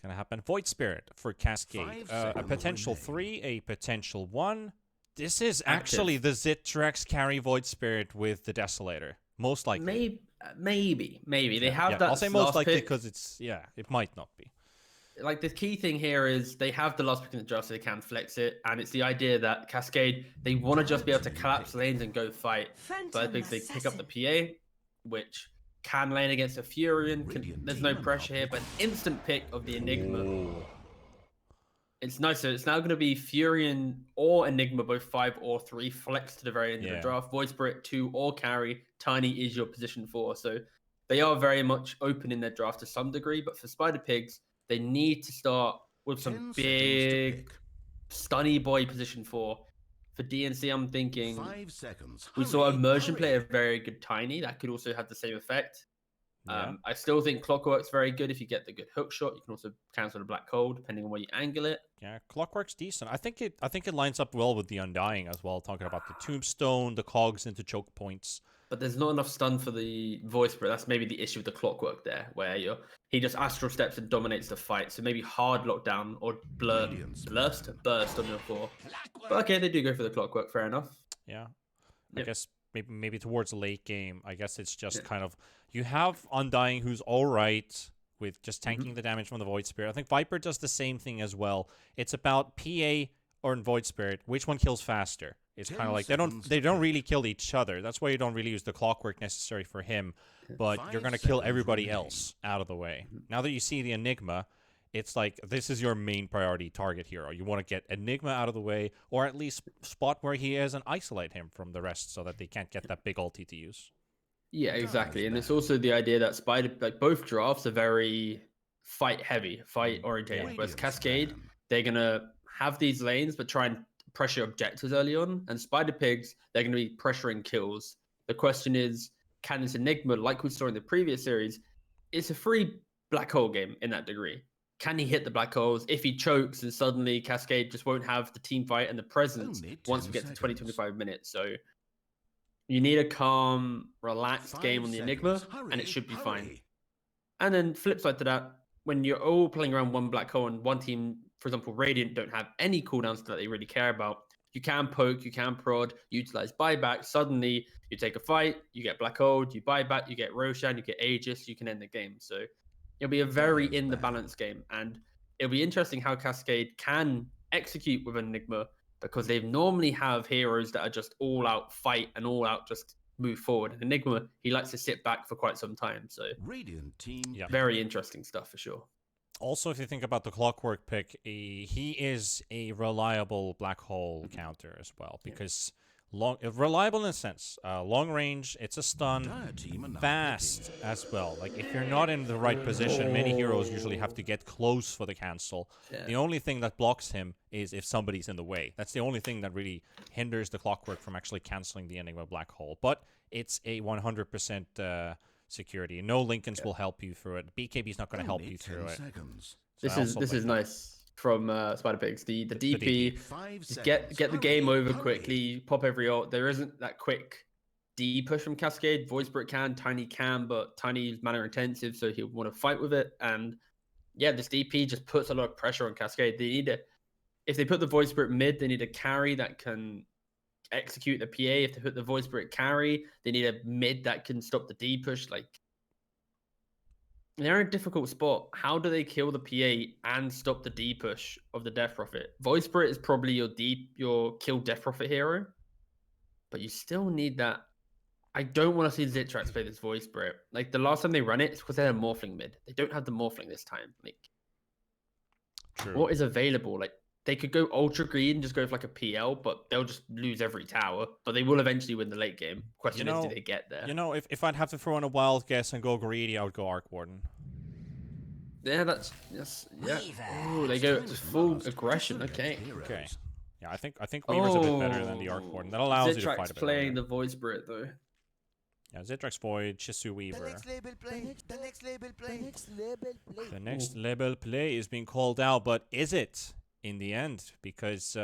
going to happen. Void Spirit for Cascade. A potential 3, a potential 1. This is actually the Zitrex carry Void Spirit with the Desolator. Most likely. Maybe. They have that. I'll say most likely pick. because it might not be. Like, the key thing here is they have the last pick in the draft, so they can flex it, and it's the idea that Cascade, they want to just be able to collapse lanes and go fight. So I think they pick up the PA, which can lane against a Furion. There's no pressure here, but an instant pick of the Enigma. Ooh. It's nice. So it's now going to be Furion or Enigma, both 5 or 3, flex to the very end of the draft. Void Spirit 2 or carry. Tiny is your position 4. So they are very much open in their draft to some degree, but for SPigs, they need to start with some big stunny boy position 4. For DNC, I'm thinking 5 seconds. We saw Immersion play a very good Tiny. That could also have the same effect. I still think Clockwork's very good. If you get the good hook shot, you can also cancel the black hole depending on where you angle it. Yeah, Clockwork's decent. I think it lines up well with the Undying as well, talking about the Tombstone, the cogs into choke points. But there's not enough stun for the Voice Spirit. That's maybe the issue with the Clockwork there, where he just astral steps and dominates the fight. So maybe hard lockdown or burst on your 4. But okay, they do go for the Clockwork. Fair enough. Yeah, I guess maybe towards the late game. I guess it's just kind of you have Undying, who's all right with just tanking the damage from the Void Spirit. I think Viper does the same thing as well. It's about PA or Void Spirit. Which one kills faster? It's kind of like they don't really kill each other. That's why you don't really use the Clockwork necessary for him, but you're going to kill everybody else out of the way. Now that you see the Enigma, it's like this is your main priority target hero. You want to get Enigma out of the way, or at least spot where he is and isolate him from the rest so that they can't get that big ulti to use. Yeah, exactly. And it's also the idea that both drafts are very fight heavy, fight oriented. Whereas Cascade, they're going to have these lanes, but try and pressure objectives early on, and Pigs, they're going to be pressuring kills. The question is, can this Enigma, like we saw in the previous series, it's a free black hole game in that degree. Can he hit the black holes? If he chokes, and suddenly Cascade just won't have the team fight and the presence once we get to 20-25 minutes. So you need a calm, relaxed game on the Enigma, and it should be fine. And then flip side to that, when you're all playing around one black hole and one team, for example, Radiant, don't have any cooldowns that they really care about, you can poke, you can prod, utilize buyback. Suddenly, you take a fight, you get black hole, you buy back, you get Roshan, you get Aegis, you can end the game. So it'll be a very in the balance game, and it'll be interesting how Cascade can execute with Enigma, because they normally have heroes that are just all out fight and all out just move forward. And Enigma, he likes to sit back for quite some time. So Radiant team, very interesting stuff for sure. Also, if you think about the Clockwork pick, he is a reliable black hole counter as well, because reliable in a sense. Long range, it's a stun, fast as well. Like, if you're not in the right position, many heroes usually have to get close for the cancel. The only thing that blocks him is if somebody's in the way. That's the only thing that really hinders the Clockwork from actually canceling the Enigma black hole. But it's a 100% security. No Lincolns will help you through it. BKB's not going to help you through it. So this is nice from Pigs. The DP, just get the game over quickly, pop every ult. There isn't that quick D push from Cascade. Void Spirit can, Tiny can, but Tiny's mana intensive, so he'll want to fight with it. And yeah, this DP just puts a lot of pressure on Cascade. They need it. If they put the Void Spirit mid, they need a carry that can execute the PA. If they put the Void Spirit carry, they need a mid that can stop the D push. Like, they're in a difficult spot. How do they kill the PA and stop the D push of the Death Prophet? Void Spirit is probably your kill Death Prophet hero, but you still need that. I don't want to see Zitrex play this Void Spirit. Like, the last time they run it, it's because they had a Morphling mid. They don't have the Morphling this time. Like, what is available? Like, they could go Ultra Green, just go for like a PL, but they'll just lose every tower. But they will eventually win the late game. Question is, do they get there? You know, if I'd have to throw in a wild guess and go greedy, I would go Arc Warden. Yeah, yeah. Oh, they go full aggression. Okay. Yeah, I think Weaver's a bit better than the Arc Warden. That allows you to fight a bit playing the Void Spirit though. Yeah, Zitrex Void, Chisu Weaver. The next label play is being called out, but is it in the end? Because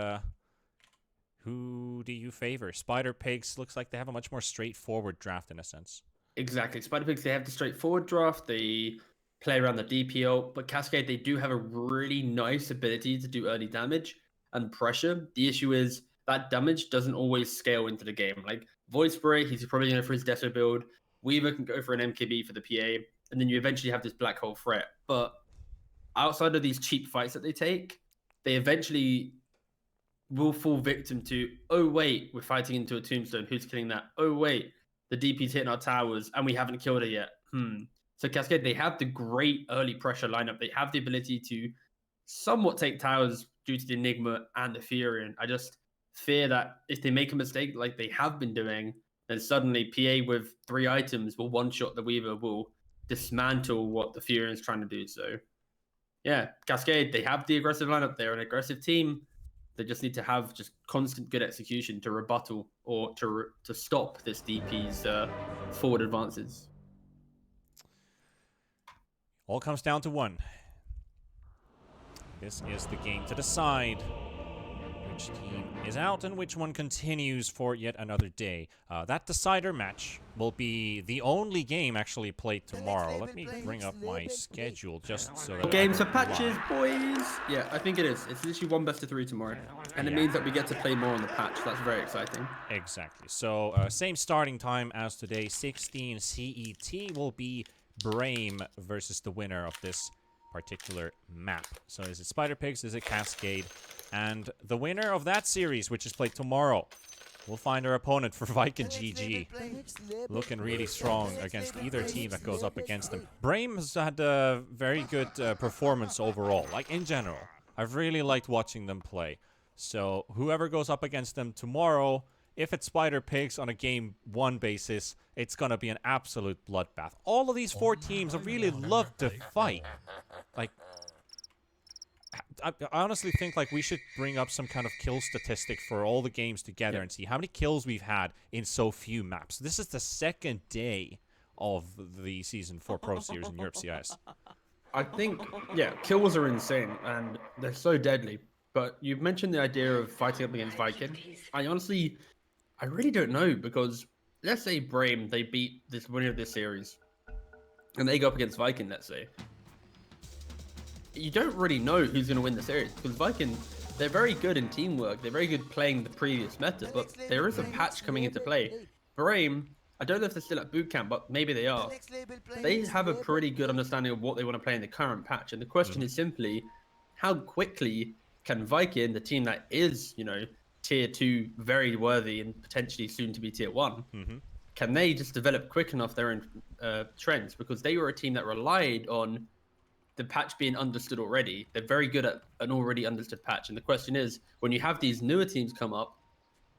who do you favor? Pigs looks like they have a much more straightforward draft in a sense. Exactly. Pigs, they have the straightforward draft. They play around the DPL. But Cascade, they do have a really nice ability to do early damage and pressure. The issue is that damage doesn't always scale into the game. Like Void Spray, he's probably going to go for his Deso build. Weaver can go for an MKB for the PA, and then you eventually have this black hole threat. But outside of these cheap fights that they take, they eventually will fall victim to, oh wait, we're fighting into a tombstone. Who's killing that? Oh wait, the DP's hitting our towers and we haven't killed it yet. So Cascade, they have the great early pressure lineup. They have the ability to somewhat take towers due to the Enigma and the Furion. I just fear that if they make a mistake like they have been doing, then suddenly PA with 3 items will one-shot the Weaver, will dismantle what the Furion's trying to do. So yeah, Cascade, they have the aggressive lineup. They're an aggressive team. They just need to have just constant good execution to rebuttal or to stop this DP's forward advances. All comes down to one. This is the game to decide which team is out and which one continues for yet another day. That decider match will be the only game actually played tomorrow. Let me bring up my schedule just so that games for patches, boys. Yeah, I think it is. It's literally 1 best of 3 tomorrow, and it means that we get to play more on the patch. That's very exciting. Exactly. So same starting time as today. 16 CET will be Brame versus the winner of this particular map. So is it SPigs? Is it Cascade? And the winner of that series, which is played tomorrow, will find our opponent for Viking GG. Looking really strong against either team that goes up against them. Brame has had a very good performance overall, like in general. I've really liked watching them play. So whoever goes up against them tomorrow, if it's SPigs on a game 1 basis, it's going to be an absolute bloodbath. All of these 4 teams really love to fight. Like, I honestly think like we should bring up some kind of kill statistic for all the games together and see how many kills we've had in so few maps. This is the 2nd day of the Season 4 Pro Series in Europe CIS. I think, yeah, kills are insane and they're so deadly. But you mentioned the idea of fighting up against Viking. I really don't know, because let's say Brame, they beat this winner of this series and they go up against Viking, let's say. You don't really know who's going to win the series, because Viking, they're very good in teamwork. They're very good playing the previous meta, but there is a patch coming into play. Brame, I don't know if they're still at boot camp, but maybe they are. They have a pretty good understanding of what they want to play in the current patch. And the question is simply, how quickly can Viking, the team that is, you know, tier 2, very worthy and potentially soon to be tier 1, can they just develop quick enough their own trends? Because they were a team that relied on the patch being understood already. They're very good at an already understood patch. And the question is, when you have these newer teams come up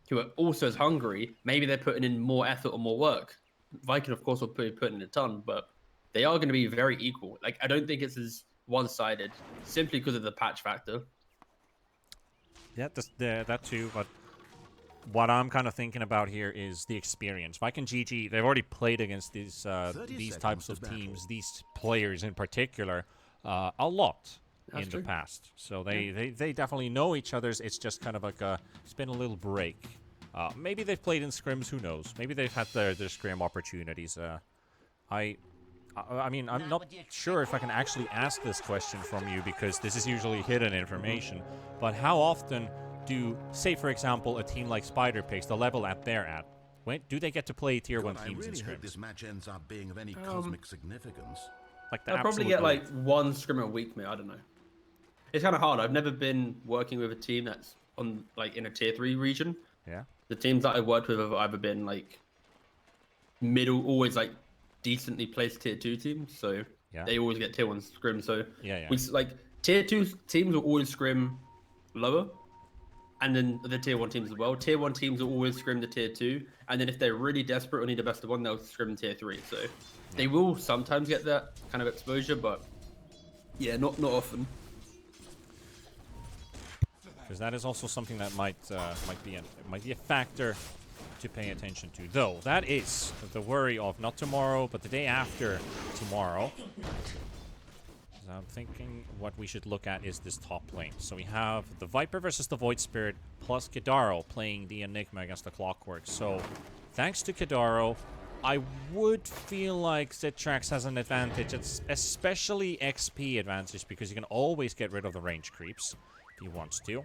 who are also as hungry, maybe they're putting in more effort or more work. Viking, of course, will be putting in a ton, but they are going to be very equal. Like, I don't think it's as one-sided simply because of the patch factor. Yeah, that too, but what I'm kind of thinking about here is the experience. Viking GG, they've already played against these types of teams, these players in particular, a lot in the past. So they definitely know each other's. It's just kind of like it's been a little break. Maybe they've played in scrims, who knows? Maybe they've had their scrim opportunities. I mean, I'm not sure if I can actually ask this question from you, because this is usually hidden information, but how often do, say for example, a team like SPigs, the level that they're at, do they get to play tier 1 teams in scrims? This match ends up being of any cosmic significance. Like I'll probably get like 1 scrim a week, mate. I don't know. It's kind of hard. I've never been working with a team that's on like in a tier 3 region. Yeah. The teams that I worked with have either been like middle, always like decently placed tier 2 teams. So they always get tier 1 scrim. So we like tier 2 teams will always scrim lower. And then the tier 1 teams as well. Tier 1 teams will always scrim the tier 2. And then if they're really desperate or need a best of 1, they'll scrim tier 3. So they will sometimes get that kind of exposure, but yeah, not often. Because that is also something that might be a factor to pay attention to. Though that is the worry of not tomorrow, but the day after tomorrow. I'm thinking what we should look at is this top lane. So we have the Viper versus the Void Spirit, plus Kidaro playing the Enigma against the Clockwork. So thanks to Kidaro, I would feel like Zitrax has an advantage. It's especially XP advantage because you can always get rid of the range creeps if he wants to.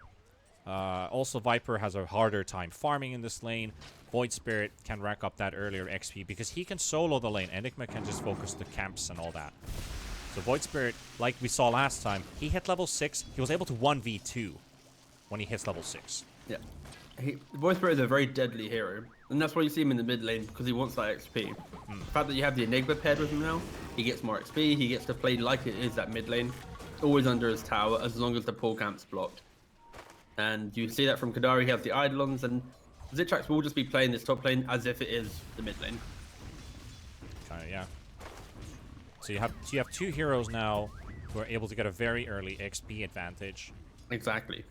Also, Viper has a harder time farming in this lane. Void Spirit can rack up that earlier XP because he can solo the lane. Enigma can just focus the camps and all that. So Void Spirit, like we saw last time, he hit level 6. He was able to 1v2 when he hits level 6. Yeah. Void Spirit is a very deadly hero. And that's why you see him in the mid lane, because he wants that XP. The fact that you have the Enigma paired with him now, he gets more XP, he gets to play like it is that mid lane. Always under his tower, as long as the pull camp's blocked. And you see that from Kadari, he has the Eidolons, and Zitrax will just be playing this top lane as if it is the mid lane. Yeah. So you have two heroes now who are able to get a very early XP advantage. Exactly.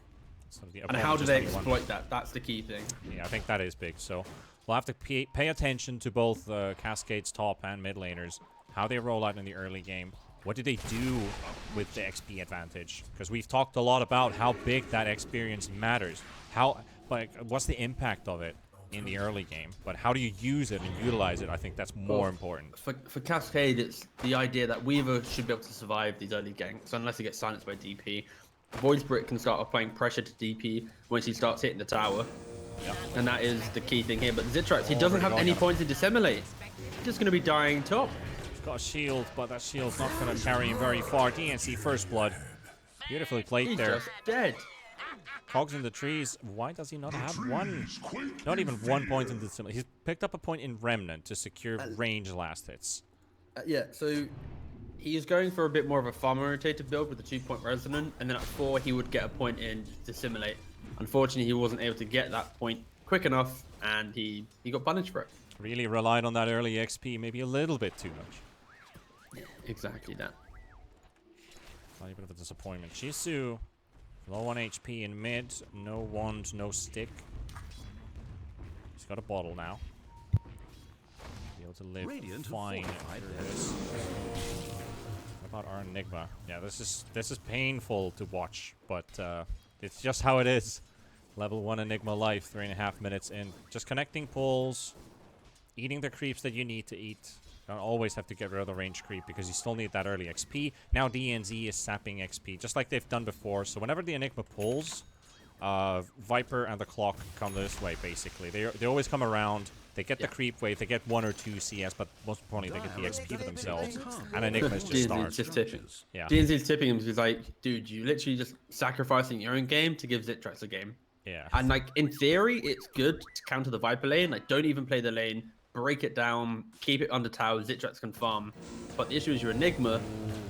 So the and how do they exploit that? That's the key thing. Yeah, I think that is big. So we'll have to pay attention to both Cascade's top and mid laners, how they roll out in the early game. What do they do with the XP advantage? Because we've talked a lot about how big that experience matters. What's the impact of it in the early game? But how do you use it and utilize it? I think that's more important. For Cascade, it's the idea that Weaver should be able to survive these early ganks unless he gets silenced by DP. Void Spirit can start applying pressure to DP once he starts hitting the tower. Yeah. And that is the key thing here. But Zitrax, he doesn't have any points to dissimulate. He's just going to be dying top. He's got a shield, but that shield's not going to carry him very far. DNC first blood. Beautifully played there. He's just dead. Cogs in the trees. Why does he not have one? Not even 1 point in dissimulate. He's picked up a point in Remnant to secure range last hits. Yeah, so he is going for a bit more of a farm-orientated build with the 2-point resonant, and then at 4 he would get a point in dissimulate. Unfortunately, he wasn't able to get that point quick enough, and he got punished for it. Really relied on that early XP, maybe a little bit too much. Yeah, exactly that. A bit of a disappointment. Shisu, low on HP in mid, no wand, no stick. He's got a bottle now. Be able to live fine through this. What about our Enigma? Yeah, this is painful to watch, but it's just how it is. Level 1 Enigma life, 3.5 minutes in. Just connecting pulls, eating the creeps that you need to eat. You don't always have to get rid of the range creep because you still need that early XP. Now DNZ is sapping XP, just like they've done before. So whenever the Enigma pulls, Viper and the Clock come this way, basically. They always come around. They get the creep wave, they get 1 or 2 CS, but most importantly, they get the XP for themselves. And Enigma's just starved. Just tipping. Yeah. DNZ's tipping him. He's like, dude, you literally just sacrificing your own game to give Zitrax a game. Yeah. And like, in theory, it's good to counter the Viper lane. Like, don't even play the lane. Break it down, keep it under tower, Zitrax can farm. But the issue is your Enigma,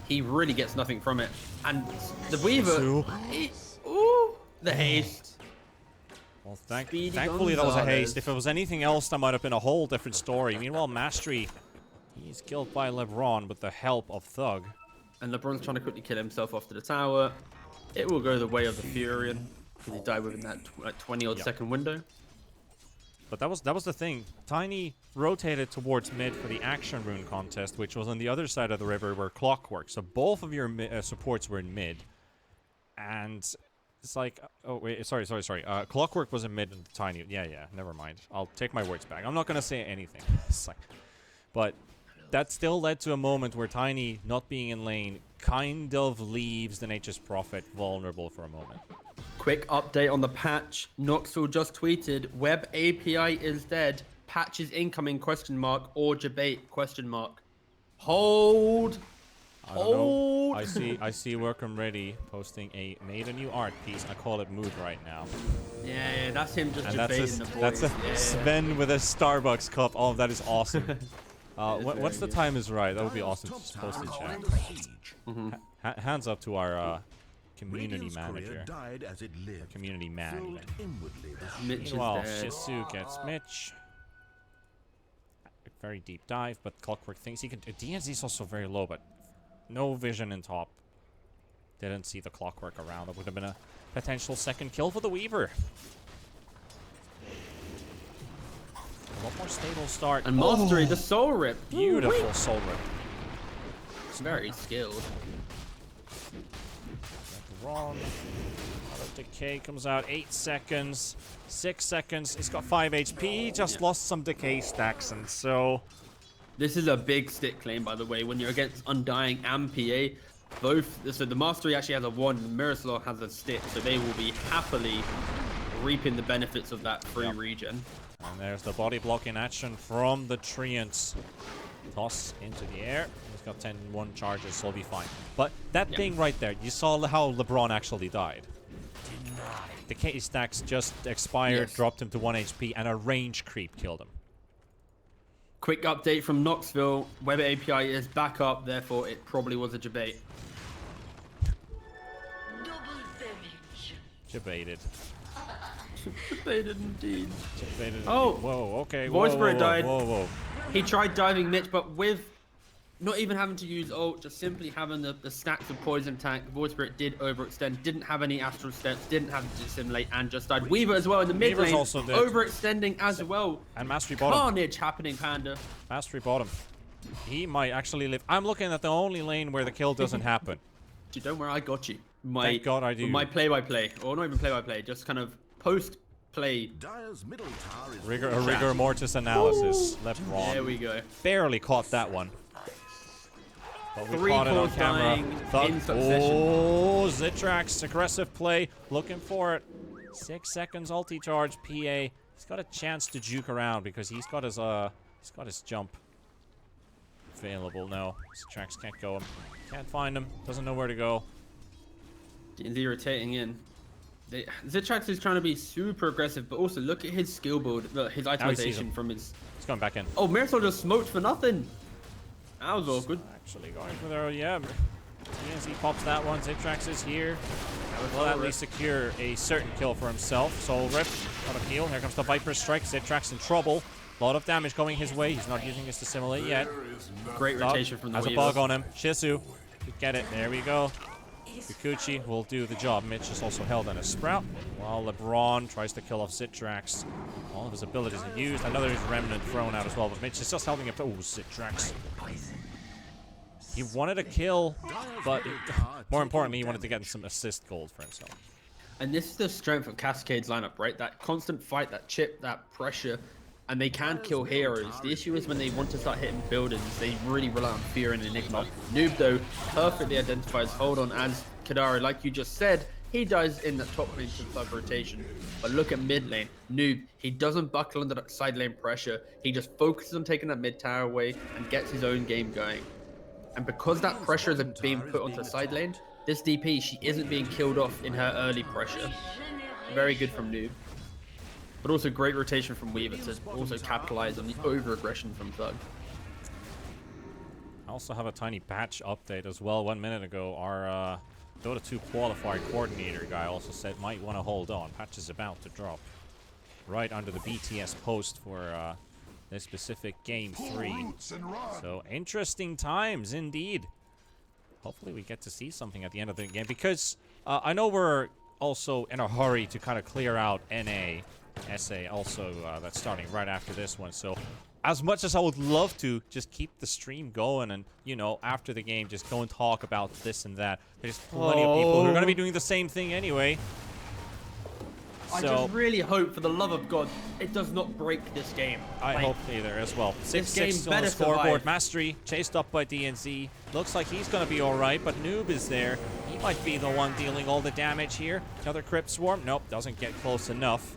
he really gets nothing from it. And the Weaver, the haste. Well, thankfully that was a haste. If it was anything else, that might have been a whole different story. Meanwhile, Mastery, he's killed by LeBron with the help of Thug. And LeBron's trying to quickly kill himself off to the tower. It will go the way of the Furion, because he died within that 20-odd second window. But that was the thing. Tiny rotated towards mid for the action rune contest, which was on the other side of the river where Clockwork. So both of your supports were in mid. And it's like, oh wait, sorry. Clockwork was in mid and Tiny. Yeah, never mind. I'll take my words back. I'm not gonna say anything. But that still led to a moment where Tiny, not being in lane, kind of leaves the Nature's Prophet vulnerable for a moment. Quick update on the patch. Knoxville just tweeted, web API is dead. Patch is incoming, ? Or debate, ? Hold. I don't know. I see Workham Ready posting made a new art piece. I call it mood right now. Yeah, that's him just and debating the boys. That's Sven with a Starbucks cup. Oh, that is awesome. What's the time is right? That would be awesome to post in chat. Hands up to our community manager. Community man. Meanwhile, Shisu gets Mitch. Very deep dive, but Clockwork thinks he can. DNZ is also very low, but no vision in top. Didn't see the Clockwork around. That would have been a potential second kill for the Weaver. A lot more stable start. And Mastery, the Soul Rip. Beautiful Soul Rip. It's very skilled. Wrong. Decay comes out. 8 seconds. 6 seconds. He's got 5 HP. Just lost some decay stacks, and so This is a big stick claim, by the way, when you're against Undying and PA. Both, so the Mastery actually has a 1, Miroslav has a stick, so they will be happily reaping the benefits of that free regen. And there's the body block in action from the Treants. Toss into the air. He's got 10-1 charges, so he'll be fine. But that thing right there, you saw how LeBron actually died. The K-stacks just expired, dropped him to 1 HP, and a range creep killed him. Quick update from Knoxville. Web API is back up, therefore it probably was a debate. Debated. Debated indeed. Debated. Oh! Whoa, okay. Void Spirit died. Whoa. He tried diving Mitch, but with not even having to use ult, just simply having the stacks of poison tank, Void Spirit did overextend, didn't have any astral steps, didn't have to dissimulate, and just died. Weaver as well in the mid Weaver's lane, also dead. overextending as well. And Mastery bottom. Carnage happening, Panda. Mastery bottom. He might actually live. I'm looking at the only lane where the kill doesn't happen. Don't worry, I got you. Thank God I do. My play-by-play, or not even play-by-play, just kind of post-play. Rigor mortis analysis. LeBron. There we go. Barely caught that one. But we 3 caught it on cores camera. dying in succession. Oh, Zitrax, aggressive play, looking for it. 6 seconds ulti charge. PA. He's got a chance to juke around because he's got his jump available. No, Zitrax can't go him. Can't find him. Doesn't know where to go. DNZ rotating in. Zitrax is trying to be super aggressive, but also look at his skill build, his itemization from his. He's going back in. Oh, Miroslav just smoked for nothing. That was awkward. Actually going for there, yeah. DNZ pops that one. Zitrax is here. Will at least secure a certain kill for himself. Soul Rip, out of heal. Here comes the Viper Strike. Zitrax in trouble. A lot of damage going his way. He's not using his dissimulate yet. Great rotation from the Has a Weaver. bug on him. Shizu. Get it. There we go. Kikuchi will do the job. Mitch is also held on a Sprout, while LeBron tries to kill off Zitrax. All of his abilities are used. Another Remnant thrown out as well, but Mitch is just helping him. Oh, Zitrax. He wanted a kill, but more importantly, he wanted to get some assist gold for himself. And this is the strength of Cascade's lineup, right? That constant fight, that chip, that pressure, and they can kill heroes. The issue is when they want to start hitting buildings, they really rely on Fear and Enigma. Noob, though, perfectly identifies Hold On as Kadari. Like you just said, he dies in the top lane to thug rotation. But look at mid lane. Noob, he doesn't buckle under that side lane pressure. He just focuses on taking that mid tower away and gets his own game going. And because that pressure is being put onto the side lane, this DP, she isn't being killed off in her early pressure. Very good from Noob. But also great rotation from Weaver to also capitalize on the over-aggression from Thug. I also have a tiny patch update as well. 1 minute ago, our Dota 2 qualifier coordinator guy also said might want to hold on. Patch is about to drop right under the BTS post for this specific game 3. So interesting times indeed. Hopefully we get to see something at the end of the game, because I know we're also in a hurry to kind of clear out NA. SA also that's starting right after this one. So as much as I would love to just keep the stream going and, you know, after the game just go and talk about this and that, there's plenty of people who are going to be doing the same thing anyway. I just really hope, for the love of God, it does not break this game. I hope either as well. 6-6 on the scoreboard. Mastery chased up by DNZ. Looks like he's going to be alright, but Noob is there. He might be the one dealing all the damage here. Another Crypt Swarm. Nope, doesn't get close enough.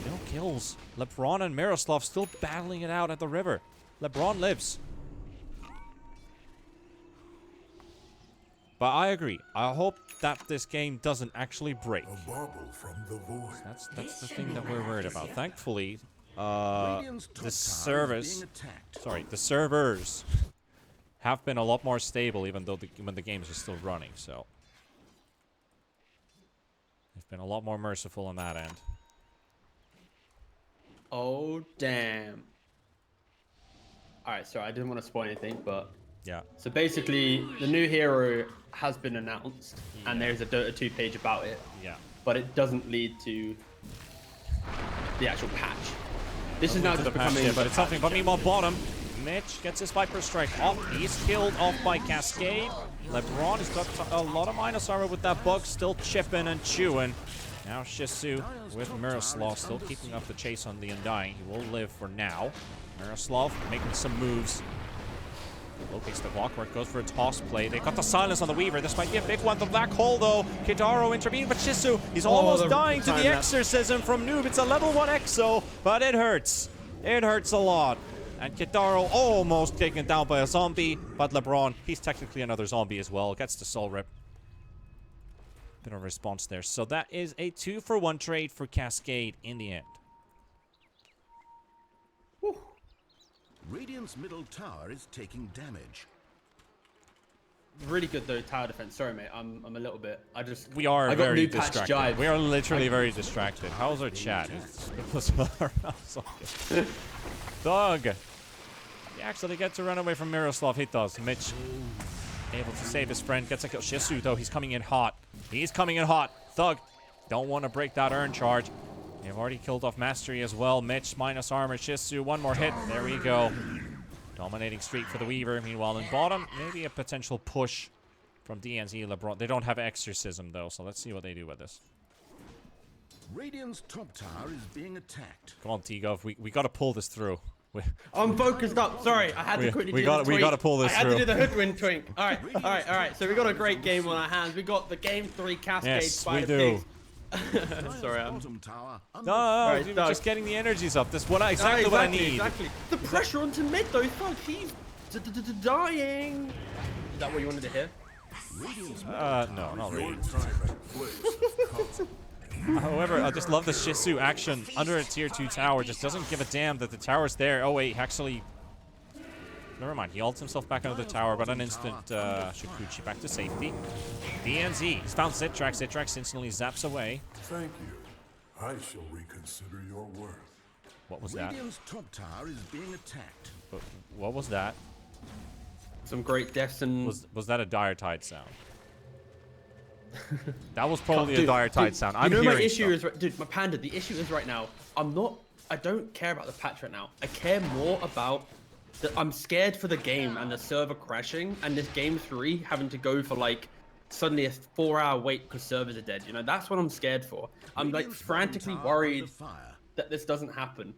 No kills. LeBron and Miroslav still battling it out at the river. LeBron lives. But I agree. I hope that this game doesn't actually break. That's the thing that we're worried about. Thankfully, the servers have been a lot more stable, even though when the games are still running. So they've been a lot more merciful on that end. Oh, damn. Alright, so I didn't want to spoil anything, but... Yeah. So basically, the new hero has been announced, and there's a Dota 2 page about it. Yeah. But it doesn't lead to the actual patch. This is now just becoming... but it's something. But meanwhile, bottom, Mitch gets his Viper Strike off. He's killed off by Cascade. LeBron has got a lot of minus armor with that bug, still chipping and chewing. Now Shizu with Miroslav still keeping up the chase on the Undying. He will live for now. Miroslav making some moves. Locates the clockwork, goes for a toss play. They got the silence on the Weaver. This might be a big one. The black hole, though. Kidaro intervened, but Shisu, he's almost dying to the exorcism from Noob. It's a level 1 exo, but it hurts. It hurts a lot. And Kidaro almost taken down by a zombie, but LeBron, he's technically another zombie as well. Gets the soul rip. Bit of a response there. So that is a 2-for-1 trade for Cascade in the end. Whew. Radiant's middle tower is taking damage. Really good though tower defense. Sorry, mate. I'm a little bit. I got very new patch distracted. jive. We are literally very distracted. How's our chat? Thug. He actually gets a run away from Miroslav. He does. Mitch able to save his friend. Gets a kill. Shisu though. He's coming in hot. He's coming in hot. Thug. Don't want to break that urn charge. They've already killed off Mastery as well. Mitch minus armor. Shisu, one more hit. There we go. Dominating streak for the Weaver. Meanwhile, in bottom, maybe a potential push from DNZ LeBron. They don't have Exorcism, though, so let's see what they do with this. Radiant's top tower is being attacked. Come on, T-Gov. We got to pull this through. I'm focused up. Sorry, I had to quickly do the twink. We got to pull this through. I had to do the hoodwin twink. All right. So we got a great game on our hands. We got the game 3 Cascade. Yes, we do. Sorry, No, we're just getting the energies up. That's exactly what I need. Exactly. The pressure onto mid though. Fuck, he's dying. Is that what you wanted to hear? No, not really. However, I just love the Shisu action under a tier 2 tower. Just doesn't give a damn that the tower's there. Oh wait, actually, never mind. He ults himself back under the tower, but an instant Shikuchi back to safety. DNZ, he's found Zitrax. Zitrax instantly zaps away. Thank you. I shall reconsider your worth. What was that? Radiant's top tower is being attacked. What was that? Some great deaths and... Was that a Dire Tide sound? That was probably a Dire Tide sound. I'm hearing my issue stuff. is, dude, my Panda, the issue is right now, I don't care about the patch right now. I care more about I'm scared for the game and the server crashing and this game 3 having to go for like suddenly a 4-hour wait because servers are dead. You know, that's what I'm scared for. I'm like frantically worried that this doesn't happen.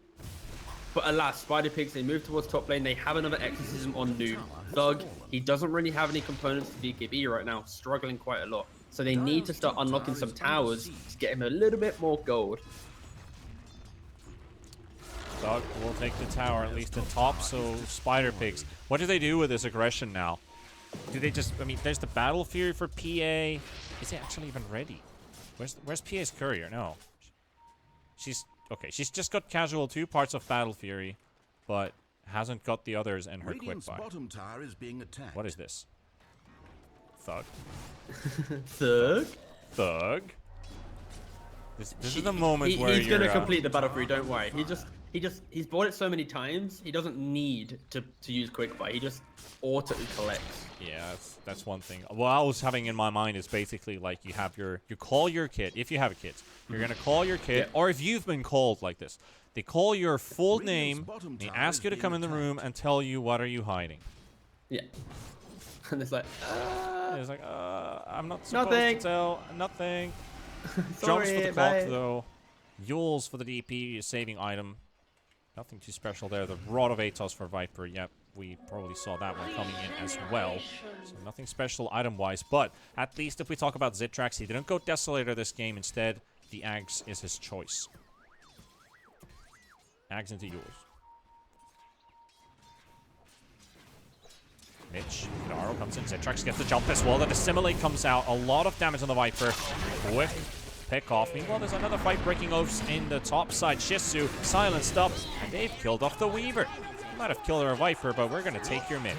But alas, SPigs, they move towards top lane. They have another exorcism on Noob. Thug, he doesn't really have any components to BKB right now, struggling quite a lot. So they need to start unlocking some towers to get him a little bit more gold. Thug will take the tower, at least in top, so SPigs. What do they do with this aggression now? Do they just, I mean, there's the Battle Fury for PA. Is it actually even ready? Where's PA's courier? No. Okay, she's just got casual 2 parts of Battle Fury, but hasn't got the others in her quick buy. Bottom tower is being attacked. What is this? Thug. Thug? Thug. This is the moment where he's gonna complete the Battle Fury, don't worry. He's bought it so many times, he doesn't need to use quick buy. He just auto collects. Yeah, that's one thing. What I was having in my mind is basically like you call your kit, if you have a kit, you're gonna call your kit, or if you've been called like this, they call your full name, they ask you to come in the room and tell you what are you hiding. Yeah. And it's like, I'm not supposed to tell. Nothing. Jumps for the clock though. Yules for the DP, saving item. Nothing too special there. The Rod of Atos for Viper. Yep, we probably saw that one coming in as well. So nothing special item-wise. But at least if we talk about Zitrax, he didn't go Desolator this game. Instead, the Ags is his choice. Ags into yours. Mitch, Kidaro comes in. Zitrax gets the jump as well. The Dissimilate comes out. A lot of damage on the Viper. Quick pick off. Meanwhile, there's another fight breaking off in the top side. Shisu silenced up, and they've killed off the Weaver. You might have killed our Viper, but we're going to take your mid.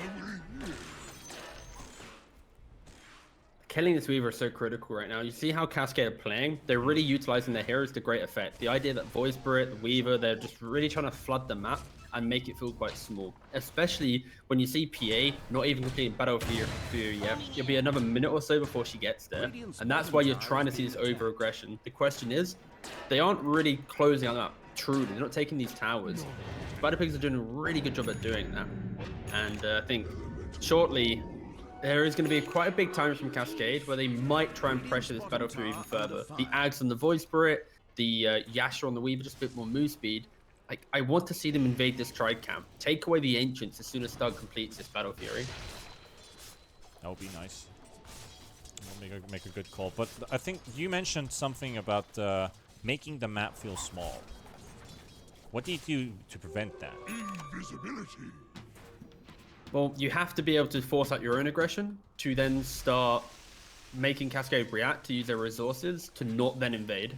Killing this Weaver is so critical right now. You see how Cascade are playing? They're really utilizing their heroes to great effect. The idea that Voice Spirit, the Weaver, they're just really trying to flood the map and make it feel quite small. Especially when you see PA not even completing Battle Fury yet. It'll be another minute or so before she gets there. And that's why you're trying to see this over-aggression. The question is, they aren't really closing on that truly. They're not taking these towers. SPigs are doing a really good job at doing that. And I think shortly, there is going to be quite a big time from Cascade where they might try and pressure this Battle Fury even further. The Ags on the Void Spirit, the Yasha on the Weaver, just a bit more move speed. I want to see them invade this Tride camp. Take away the Ancients as soon as Stug completes this Battle Fury. That would be nice. Make a good call. But I think you mentioned something about making the map feel small. What do you do to prevent that? Invisibility. Well, you have to be able to force out your own aggression to then start making Cascade react to use their resources to not then invade.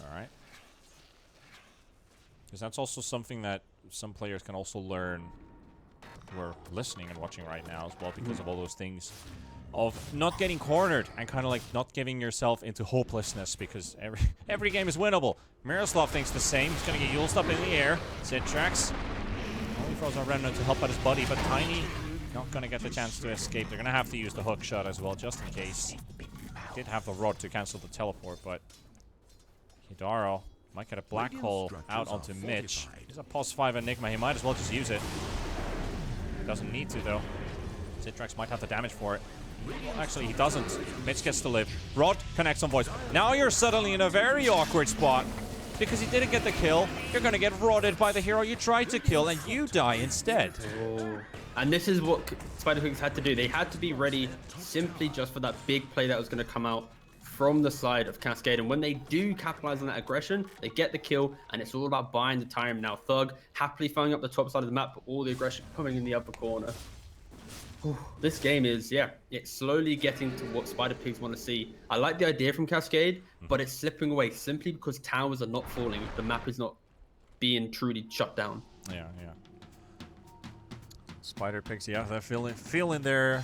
Alright. Because that's also something that some players can also learn who are listening and watching right now as well, because of all those things of not getting cornered and kind of like not giving yourself into hopelessness, because every game is winnable. Miroslav thinks the same. He's going to get Yuled up in the air. Zitrax only throws a Remnant to help out his buddy, but Tiny not going to get the chance to escape. They're going to have to use the hook shot as well, just in case. Did have the rod to cancel the teleport, but Hidaro might get a black hole out onto Mitch. He's a +5 Enigma. He might as well just use it. Doesn't need to, though. Zitrax might have the damage for it. Actually, he doesn't. Mitch gets to live. Rod connects on Voice. Now you're suddenly in a very awkward spot, because he didn't get the kill. You're going to get rodded by the hero you tried to kill, and you die instead. Oh. And this is what SPigs had to do. They had to be ready simply just for that big play that was going to come out from the side of Cascade. And when they do capitalize on that aggression, they get the kill, and it's all about buying the time. Now Thug happily throwing up the top side of the map, but all the aggression coming in the upper corner. This game is, yeah, it's slowly getting to what SPigs want to see. I like the idea from Cascade, but it's slipping away simply because towers are not falling. The map is not being truly shut down. Yeah. SPigs, yeah, they're feeling their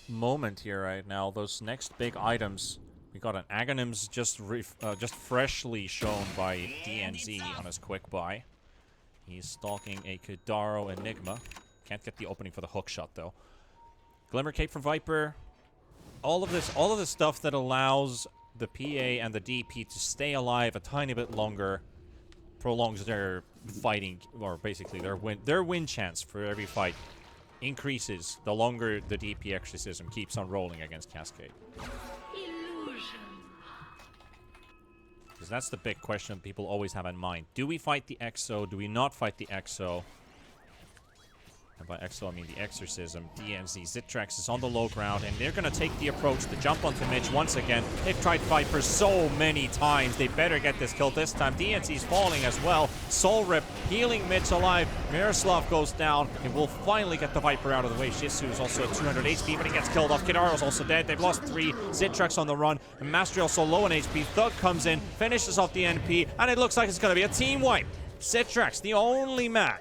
moment here right now. Those next big items. We got an Aghanims just freshly shown by DNZ on his quick buy. He's stalking a Kidaro Enigma. Can't get the opening for the hook shot though. Glimmer Cape for Viper. All of this stuff that allows the PA and the DP to stay alive a tiny bit longer prolongs their fighting, or basically their win chance for every fight increases the longer the DP exorcism keeps on rolling against Cascade. Because that's the big question people always have in mind. Do we fight the EXO? Do we not fight the EXO? And by EXO, I mean the Exorcism. DNZ, Zitrax is on the low ground, and they're going to take the approach to jump onto Mitch once again. They've tried Viper so many times. They better get this kill this time. DNZ's falling as well. Soul Rip healing Mitch alive. Miroslav goes down, and will finally get the Viper out of the way. Shisu is also at 200 HP, but he gets killed off. Kidaro's also dead. They've lost 3. Zitrax on the run, and Mastery also low on HP. Thug comes in, finishes off the NP, and it looks like it's going to be a team wipe. Zitrax, the only man.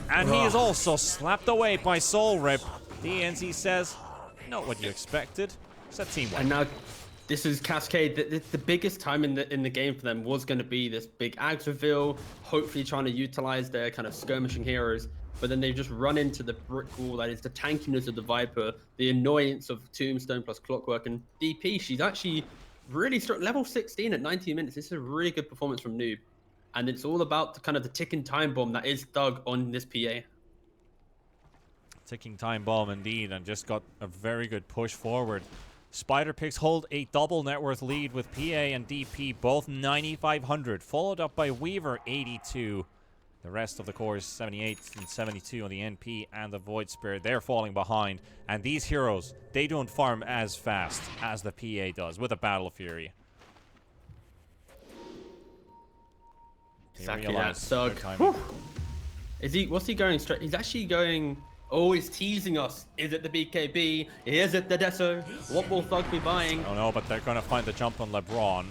And he is also slapped away by Soul Rip. DNZ says, not what you expected. It's a team wipe. And now, this is Cascade. The biggest time in the game for them was going to be this big Ags reveal, hopefully trying to utilize their kind of skirmishing heroes. But then they've just run into the brick wall that is the tankiness of the Viper, the annoyance of Tombstone plus Clockwork, and DP. She's actually really strong. Level 16 at 19 minutes. This is a really good performance from Noob. And it's all about the kind of the ticking time bomb that is Thug on this PA. Ticking time bomb indeed, and just got a very good push forward. SPigs hold a double net worth lead with PA and DP both 9,500, followed up by Weaver 82. The rest of the core is 78 and 72 on the NP and the Void Spirit. They're falling behind, and these heroes, they don't farm as fast as the PA does with a Battle Fury. Exactly that, Thug. Is he? What's he going straight? He's actually going. Oh, he's teasing us. Is it the BKB? Is it the Deso? What will Thug be buying? I don't know, but they're gonna find the jump on LeBron.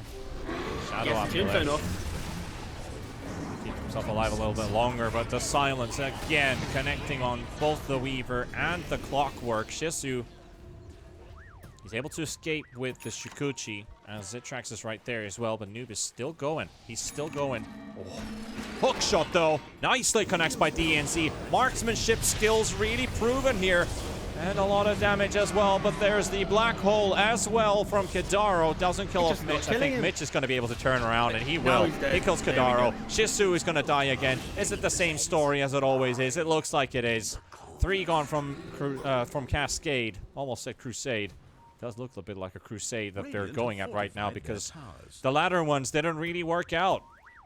Shadow Tombstone off. Keep himself alive a little bit longer, but the silence again connecting on both the Weaver and the Clockwork. Shisu. He's able to escape with the Shukuchi, as Zitrax is right there as well, but Noob is still going. He's still going. Oh. Hook shot, though. Nicely connects by DNZ. Marksmanship skills really proven here. And a lot of damage as well, but there's the black hole as well from Kidaro. Doesn't kill off Mitch. I think Mitch is going to be able to turn around, and he will. He kills Kidaro. Shisu is going to die again. Is it the same story as it always is? It looks like it is. 3 gone from Cascade. Almost said Crusade. Does look a bit like a crusade that they're going at right now, because the latter ones didn't really work out.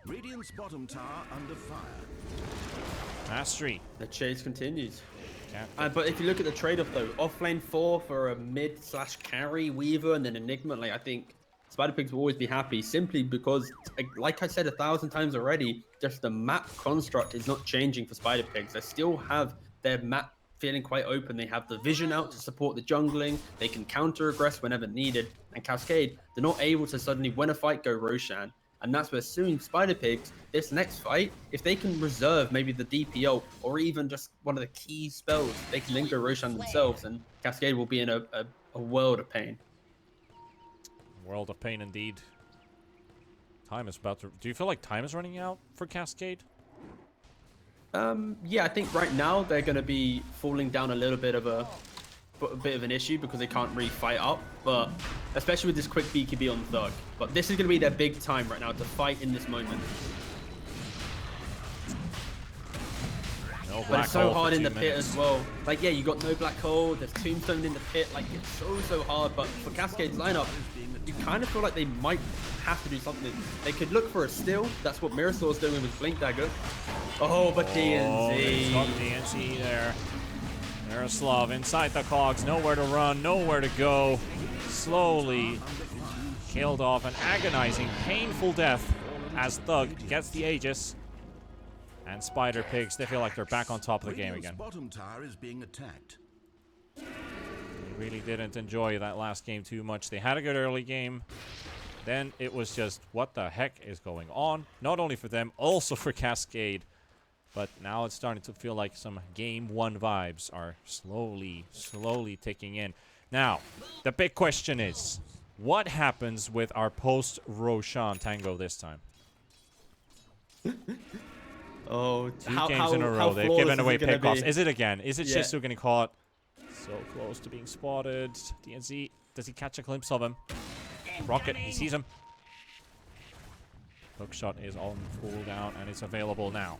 Radiant's bottom tower under fire. Mastery. The chase continues. Yeah. But if you look at the trade-off though, offlane 4 for a mid/carry Weaver and then Enigma, like I think SpiderPigs will always be happy simply because, like I said 1,000 times already, just the map construct is not changing for SpiderPigs. They still have their map feeling quite open. They have the vision out to support the jungling. They can counter-aggress whenever needed. And Cascade, they're not able to suddenly win a fight, go Roshan. And that's where soon SpiderPigs, this next fight, if they can reserve maybe the DPO or even just one of the key spells, they can then go Roshan themselves, and Cascade will be in a world of pain. World of pain indeed. Time is about to... Do you feel like time is running out for Cascade? Yeah, I think right now they're going to be falling down a little bit of an issue because they can't really fight up, but especially with this quick BKB on Thug. But this is going to be their big time right now to fight in this moment. No but it's so hard in the pit minutes. as well. Like, yeah, you got no black hole, there's Tombstone in the pit, like it's so hard. But for Cascade's lineup, you kind of feel like they might have to do something. They could look for a steal. That's what Mirasaw's doing with his Blink Dagger. Oh, but DNZ. He's got DNZ there. Miroslav inside the cogs, nowhere to run, nowhere to go. Slowly killed off an agonizing, painful death as Thug gets the Aegis. And SpiderPigs, they feel like they're back on top of the game again. Bottom tower is being attacked. They really didn't enjoy that last game too much. They had a good early game. Then it was just, what the heck is going on? Not only for them, also for Cascade. But now it's starting to feel like some game 1 vibes are slowly ticking in. Now, the big question is, what happens with our post-Roshan tango this time? Oh, Two games in a row, they've given away pickoffs. Is it again? Is it Yeah. Shizu getting caught? So close to being spotted. DNZ, does he catch a glimpse of him? Rocket, he sees him. Hookshot is on cooldown, and it's available now.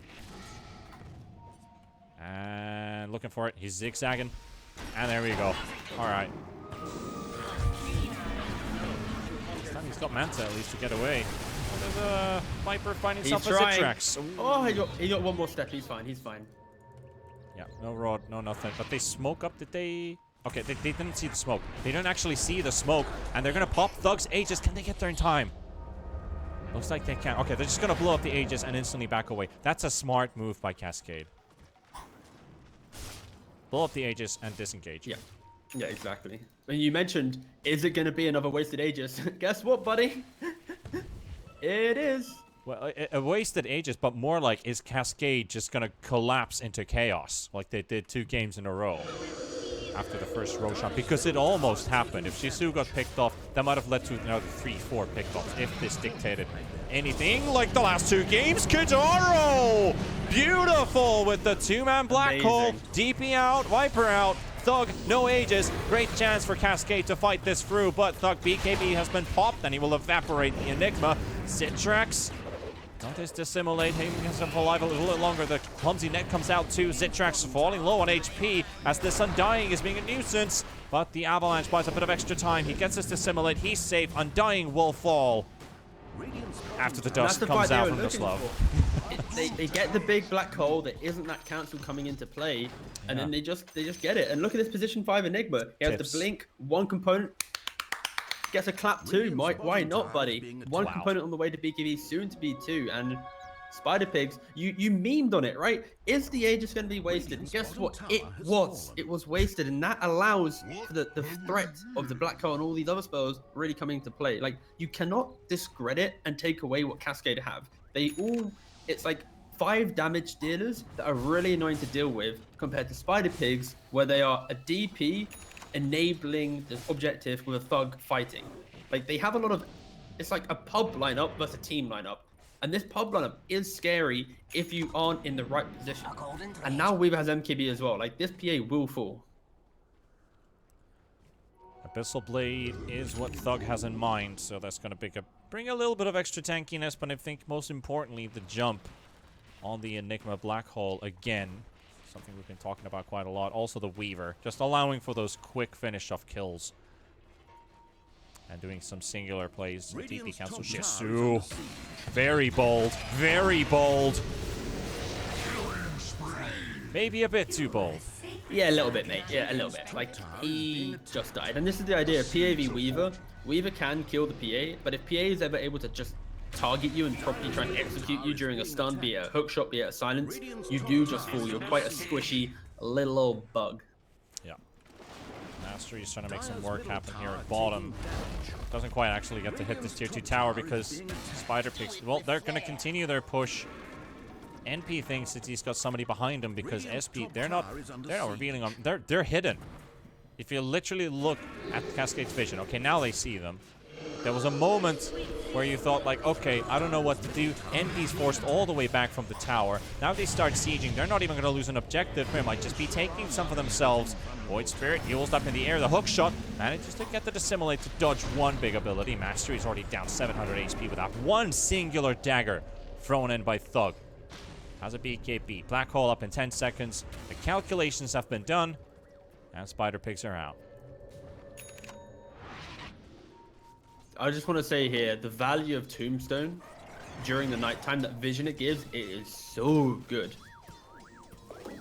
And looking for it. He's zigzagging. And there we go. Alright. This time he's got Manta at least to get away. Oh, there's a Viper finding He's himself a trying. Zitrax. Oh, he got one more step. He's fine. He's fine. Yeah, no rod, no nothing. But they smoke up, did they? Okay, they didn't see the smoke. They didn't actually see the smoke. And they're going to pop Thug's Aegis. Can they get there in time? Looks like they can. Okay, they're just going to blow up the Aegis and instantly back away. That's a smart move by Cascade. Blow up the Aegis and disengage. Yeah. Yeah, exactly. And you mentioned, is it going to be another wasted Aegis? Guess what, buddy? It is. Well, a wasted Aegis, but more like, is Cascade just going to collapse into chaos like they did 2 games in a row after the first Roshan? Because it almost happened. If Shizu got picked off, that might have led to another 3-4 pickoffs if this dictated anything like the last 2 games. KIDARO! Beautiful with the 2-man black hole. DP out, Viper out. Thug, no Aegis. Great chance for Cascade to fight this through, but Thug BKB has been popped and he will evaporate the Enigma. Zitrax. Don't this dissimulate, he gets him alive a little longer. The clumsy net comes out too. Zitrax falling low on HP as this Undying is being a nuisance. But the Avalanche buys a bit of extra time. He gets this dissimulate. He's safe. Undying will fall after the dust comes out from the slow. They get the big black hole. There isn't that cancel coming into play, and then they just get it. And look at this position 5 Enigma. He has the blink, 1 component. Gets a clap too. Why not, buddy? 1 component on the way to BKB, soon to be 2. And SpiderPigs, you memed on it, right? Is the Aegis going to be wasted? And guess what? It was. It was wasted, and that allows for the threat of the black hole and all these other spells really coming into play. Like, you cannot discredit and take away what Cascade have. It's like 5 damage dealers that are really annoying to deal with compared to SpiderPigs, where they are a DP enabling the objective with a Thug fighting. Like, they have a lot of, it's like a pub lineup versus a team lineup. And this pub lineup is scary if you aren't in the right position. And now Weaver has MKB as well. Like, this PA will fall. Abyssal Blade is what Thug has in mind, so that's going to bring a little bit of extra tankiness, but I think most importantly, the jump on the Enigma Black Hole again. Something we've been talking about quite a lot. Also the Weaver, just allowing for those quick finish-off kills. And doing some singular plays. TP cancel. Shisu. Very bold. Very bold. Maybe a bit too bold. Yeah, a little bit, mate. Yeah, a little bit. Like, he just died. And this is the idea. PA v Weaver. Weaver can kill the PA, but if PA is ever able to just target you and properly try and execute you during a stun, be it a hook shot, be it a silence, you do just fall. You're quite a squishy little old bug. Yeah. Mastery is trying to make some work happen here at bottom. Doesn't quite actually get to hit this tier 2 tower because SPigs, well, they're going to continue their push. NP thinks that he's got somebody behind him because SP, they're not revealing them. They're hidden. If you literally look at Cascade's vision, okay, now they see them. There was a moment where you thought, like, okay, I don't know what to do. NP's forced all the way back from the tower. Now they start sieging. They're not even going to lose an objective. They might just be taking some for themselves. Void Spirit heals up in the air. The hook shot manages to get the Dissimulate to dodge one big ability. Mastery's already down 700 HP with that one singular dagger thrown in by Thug. Has a BKB. Black hole up in 10 seconds. The calculations have been done. And SPigs are out. I just want to say here, the value of Tombstone during the nighttime, that vision it gives, it is so good. Good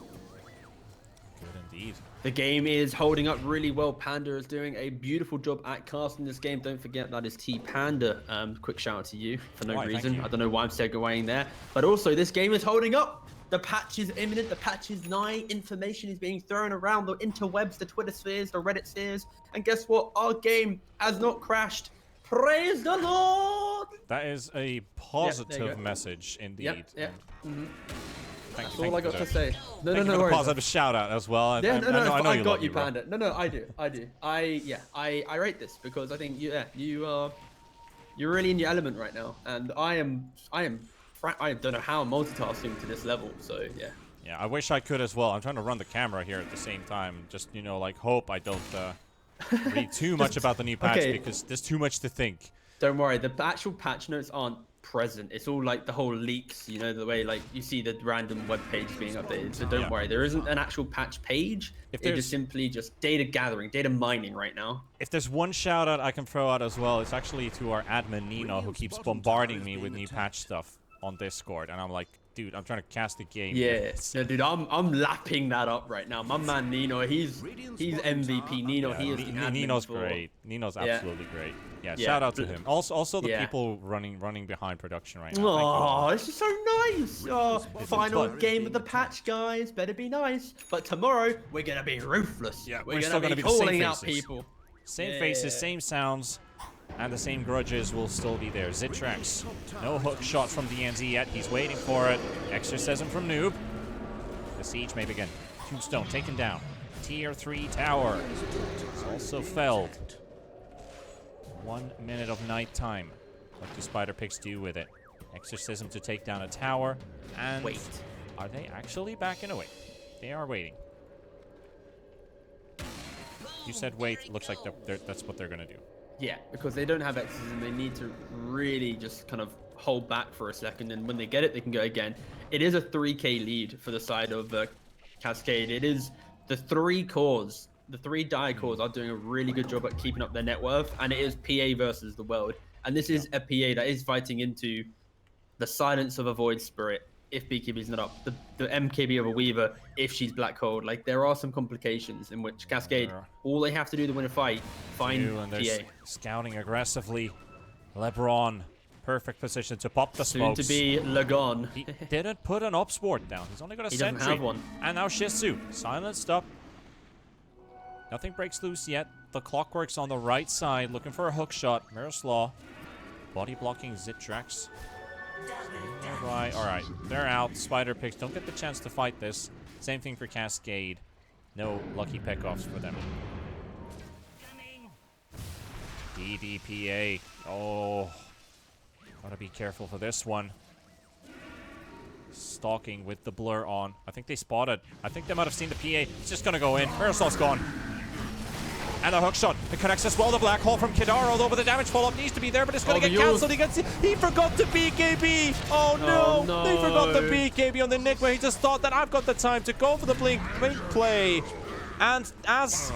indeed. The game is holding up really well. Panda is doing a beautiful job at casting this game. Don't forget that is T-Panda. Quick shout out to you for no reason. I don't know why I'm segueing there. But also, this game is holding up. The patch is imminent. The patch is nigh. Information is being thrown around the interwebs, the Twitter spheres, the Reddit spheres. And guess what? Our game has not crashed. Praise the Lord! That is a positive message indeed. Yep. That's all I got to say. No worries. A positive shout out as well. Yeah, I got you, bro. Panda. No, I do. I rate this because I think you're really in your element right now, and I don't know how I'm multitasking to this level. So yeah. Yeah, I wish I could as well. I'm trying to run the camera here at the same time. Just like hope I don't read too much about the new patch because there's too much to think. Don't worry, the actual patch notes aren't present. It's all like the whole leaks, the way like you see the random web page being updated. So don't worry, there isn't an actual patch page. It is simply just data gathering, data mining right now. If there's one shout out I can throw out as well, it's actually to our admin Nino, who keeps bombarding me with new patch stuff on Discord, and I'm like, dude, I'm trying to cast the game. Yes, no, dude, I'm lapping that up right now. My man Nino, he's MVP. Nino, he is the admin. Nino's great. Nino's absolutely great. Yeah, shout out to him. Also the people running behind production right now. Oh, this is so nice. Oh, final game of the patch, guys. Better be nice. But tomorrow we're gonna be ruthless. Yeah, we're gonna be calling out people. Same faces, same sounds. And the same grudges will still be there. Zitrax, no hook shot from DNZ yet. He's waiting for it. Exorcism from Noob. The siege may begin. Tombstone taken down. Tier 3 tower. It's also felled. 1 minute of night time. What do SPigs do with it? Exorcism to take down a tower. And wait. Are they actually backing away? They are waiting. You said wait. Looks like that's what they're going to do. Yeah, because they don't have exorcism, they need to really just kind of hold back for a second, and when they get it, they can go again. It is a 3k lead for the side of Cascade. It is the 3 cores, the 3 die cores are doing a really good job at keeping up their net worth, and it is PA versus the world. And this is a PA that is fighting into the silence of a Void Spirit if BKB's not up, the MKB of a Weaver if she's black hole. Like, there are some complications in which Cascade, all they have to do to win a fight, find PA. Scouting aggressively. LeBron, perfect position to pop the smokes. Soon to be Lagon. He didn't put an ops ward down. He's only got a sentry. Doesn't have one. And now Shisu, silenced up. Nothing breaks loose yet. The Clockwork's on the right side, looking for a hook shot. Miroslav, body blocking Zitrax. Alright, they're out. SPigs don't get the chance to fight this. Same thing for Cascade. No lucky pickoffs for them. DDPA. Oh. Gotta be careful for this one. Stalking with the blur on. I think they spotted. I think they might have seen the PA. It's just gonna go in. Miroslav's gone. And a hook shot. It connects as well. The black hole from Kedar, although the damage follow-up needs to be there, but it's going to get cancelled. He forgot the BKB. Oh no. They forgot the BKB on the Nick where he just thought that I've got the time to go for the blink play. And as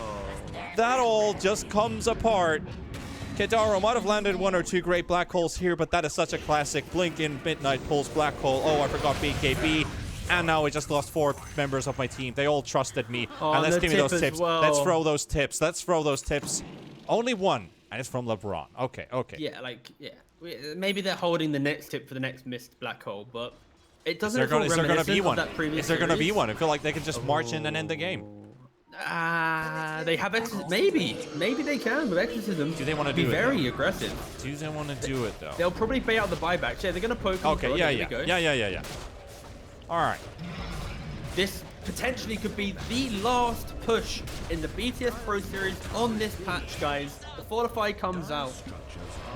that all just comes apart, Kedaro might have landed 1 or 2 great black holes here, but that is such a classic. Blink in Midnight pulls black hole. Oh, I forgot BKB. And now I just lost 4 members of my team. They all trusted me. Oh, and let's give me those tips. Well. Let's throw those tips. Let's throw those tips. Only one. And it's from LeBron. Okay. Yeah, maybe they're holding the next tip for the next missed black hole, but it doesn't. Is there going to be one? Is there going to be series. one? I feel like they can just march in and end the game. They have exorcism. Maybe they can with exorcism. Do they want to do be it? Very aggressive. Do they want to do it though? They'll probably pay out the buyback. Yeah, they're gonna poke. Okay. Yeah. All right. This potentially could be the last push in the BTS Pro Series on this patch, guys. The Fortify comes out.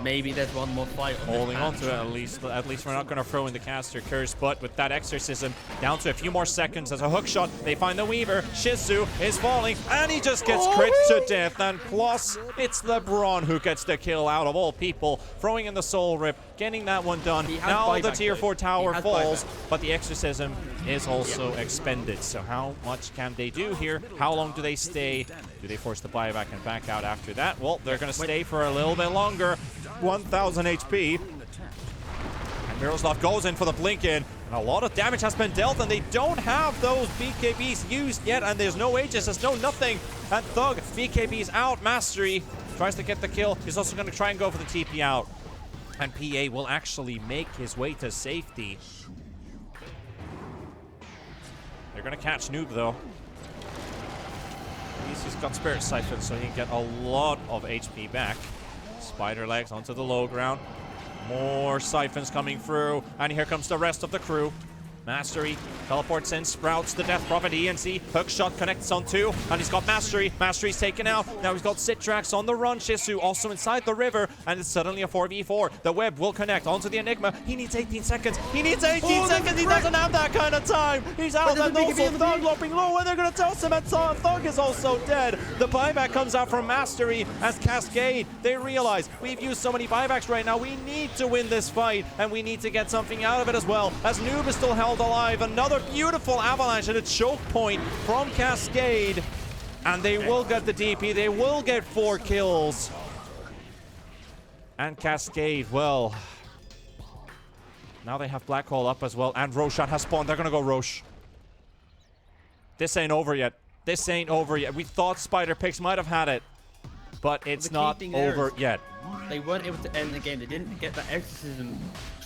Maybe there's one more fight on Holding on this to it at least. At least we're not going to throw in the caster curse, but with that exorcism down to a few more seconds as a hook shot, they find the Weaver. Shizu is falling, and he just gets crit to death. And plus, it's LeBron who gets the kill out of all people, throwing in the Soul Rip, getting that one done. Now the tier 4 tower falls, but the exorcism is also expended. So how much can they do here? How long do they stay? Do they force the buyback and back out after that? Well, they're going to stay for a little bit longer. 1,000 HP. And Miroslav goes in for the blink in. And a lot of damage has been dealt, and they don't have those BKBs used yet. And there's no Aegis, there's no nothing. And Thug, BKB's out. Mastery tries to get the kill. He's also going to try and go for the TP out. And PA will actually make his way to safety. They're going to catch Noob, though. At least he's got Spirit Siphon, so he can get a lot of HP back. Spider legs onto the low ground. More siphons coming through. And here comes the rest of the crew. Mastery teleports in, sprouts the Death Prophet ENC. Hook shot connects on 2, and he's got Mastery. Mastery's taken out. Now he's got Citrax on the run. Shizu also inside the river, and it's suddenly a 4v4. The web will connect onto the Enigma. He needs 18 seconds. He needs 18 seconds. He doesn't have that kind of time. He's out, and also Thug loping low, and they're going to toss him, and Thug is also dead. The buyback comes out from Mastery as Cascade. They realize we've used so many buybacks right now. We need to win this fight, and we need to get something out of it as well, as Noob is still held alive. Another beautiful avalanche and a choke point from Cascade, and they will get the DP. They will get 4 kills. And Cascade, well, now they have Black Hole up as well, and Roshan has spawned. They're gonna go Rosh. This ain't over yet. This ain't over yet. We thought SPigs might have had it, but it's not over yet. They weren't able to end the game. They didn't get that exorcism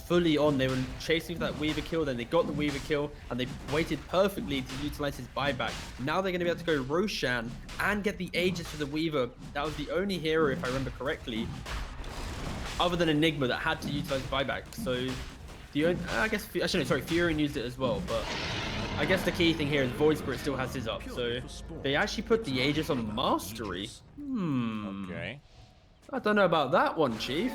fully on. They were chasing for that Weaver kill, then they got the Weaver kill, and they waited perfectly to utilize his buyback. Now they're going to be able to go Roshan and get the Aegis for the Weaver. That was the only hero, if I remember correctly, other than Enigma, that had to utilize buyback. So the only, I guess, actually, no, sorry, Furion used it as well, but I guess the key thing here is Void Spirit still has his up. So they actually put the Aegis on Mastery. Okay. I don't know about that one, Chief.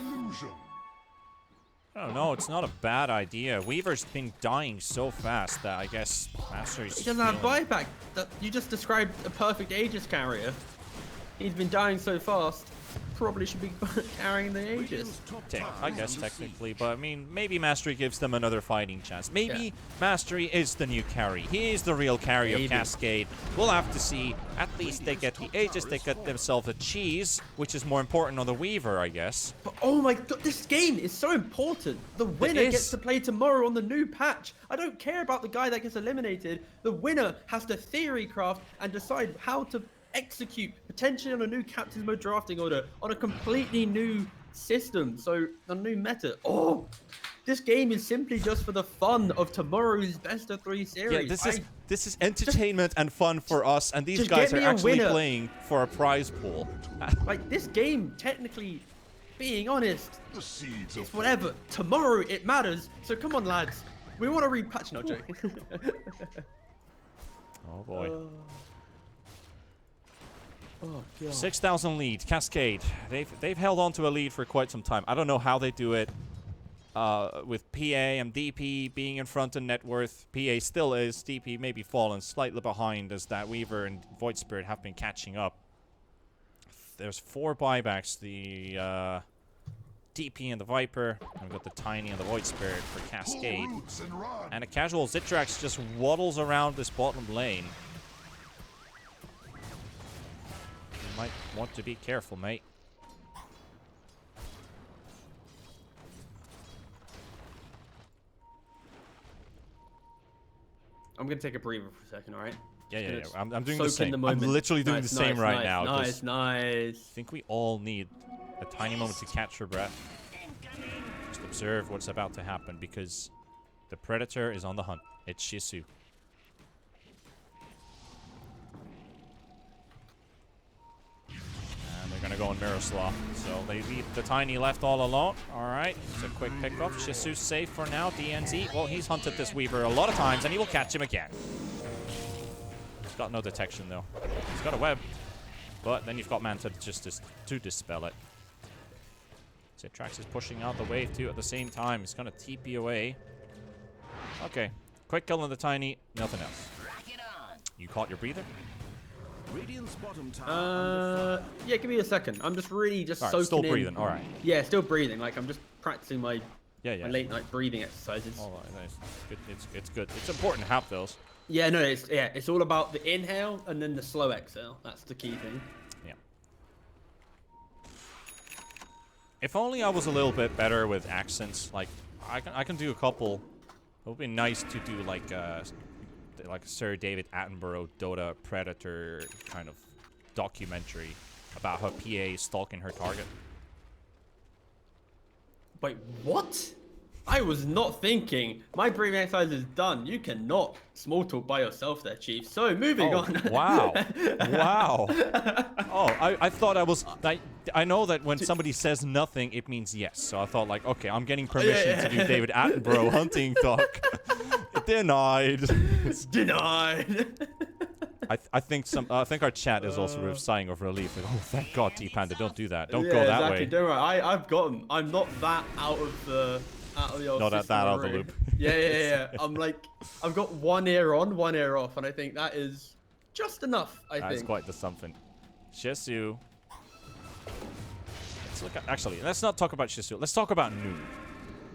I don't know, it's not a bad idea. Weaver's been dying so fast that I guess Mastery's He doesn't have buyback. You just described a perfect Aegis carrier. He's been dying so fast. Probably should be carrying the Aegis. I guess technically, but I mean, maybe Mastery gives them another fighting chance. Maybe Mastery is the new carry. He is the real carry of Cascade. We'll have to see. At least they get the Aegis, they get themselves a cheese, which is more important on the Weaver, I guess. But oh my god, this game is so important. The winner gets to play tomorrow on the new patch. I don't care about the guy that gets eliminated. The winner has to theory craft and decide how to execute, potentially on a new captain's mode drafting order, on a completely new system, so a new meta. Oh, this game is simply just for the fun of tomorrow's best of 3 series. Yeah, this is entertainment and fun for us, and these guys are actually playing for a prize pool. Like, this game, technically, being honest, it's whatever. Tomorrow it matters, so come on, lads. We want to read patch, no joke. Oh boy. Oh, God. 6,000 lead, Cascade. They've held on to a lead for quite some time. I don't know how they do it. With PA and DP being in front of net worth, PA still is. DP maybe fallen slightly behind as that Weaver and Void Spirit have been catching up. There's 4 buybacks. The DP and the Viper. And we've got the Tiny and the Void Spirit for Cascade. And a casual Zitrax just waddles around this bottom lane. Might want to be careful, mate. I'm gonna take a breather for a second, all right? Yeah. I'm doing soak the same. in the I'm moment. literally doing the same right now. Nice. I think we all need a tiny moment to catch our breath. Just observe what's about to happen because the predator is on the hunt. It's Shisu. And they're gonna go on Miroslav. So they leave the tiny left all alone. Alright, it's a quick pickup. Shisu's safe for now. DNZ, well, he's hunted this Weaver a lot of times and he will catch him again. He's got no detection though. He's got a web. But then you've got Manta to dispel it. Zitrax is pushing out the wave too at the same time. He's gonna TP away. Okay. Quick kill on the tiny, nothing else. You caught your breather? Radiant's bottom tower. Yeah, give me a second. I'm just really All right, soaking still in. breathing, alright. Yeah, still breathing. Like I'm just practicing my my late night breathing exercises. Alright, nice. It's good. It's important to have those. Yeah, no, it's all about the inhale and then the slow exhale. That's the key thing. Yeah. If only I was a little bit better with accents. Like I can do a couple. It would be nice to do like a Sir David Attenborough Dota Predator kind of documentary about how PA is stalking her target. Wait, what? I was not thinking. My breathing exercise is done. You cannot small talk by yourself there, Chief. So, moving on. Wow. Wow. Oh, I thought I was... I know that when somebody says nothing, it means yes. So I thought like, okay, I'm getting permission to do David Attenborough hunting talk. Denied. It's denied. I think our chat is also sighing of relief. Like, oh, thank God, T-Panda, don't do that. Don't go that exactly. way. Don't worry. I've got him. I'm not that out of the old Not system that out of the already. loop. Yeah. I'm like, I've got one ear on, one ear off, and I think that is just enough. That's quite the something. Shisu. Let's not talk about Shisu. Let's talk about Noob.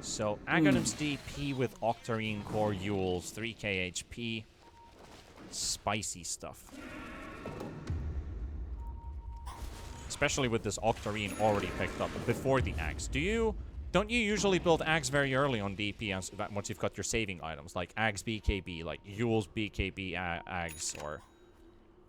So, Aghanim's DP with Octarine Core Yules, 3k HP. Spicy stuff. Especially with this Octarine already picked up before the Axe. Don't you usually build Axe very early on DP once you've got your saving items? Like Axe BKB, like Yules BKB Axe, or...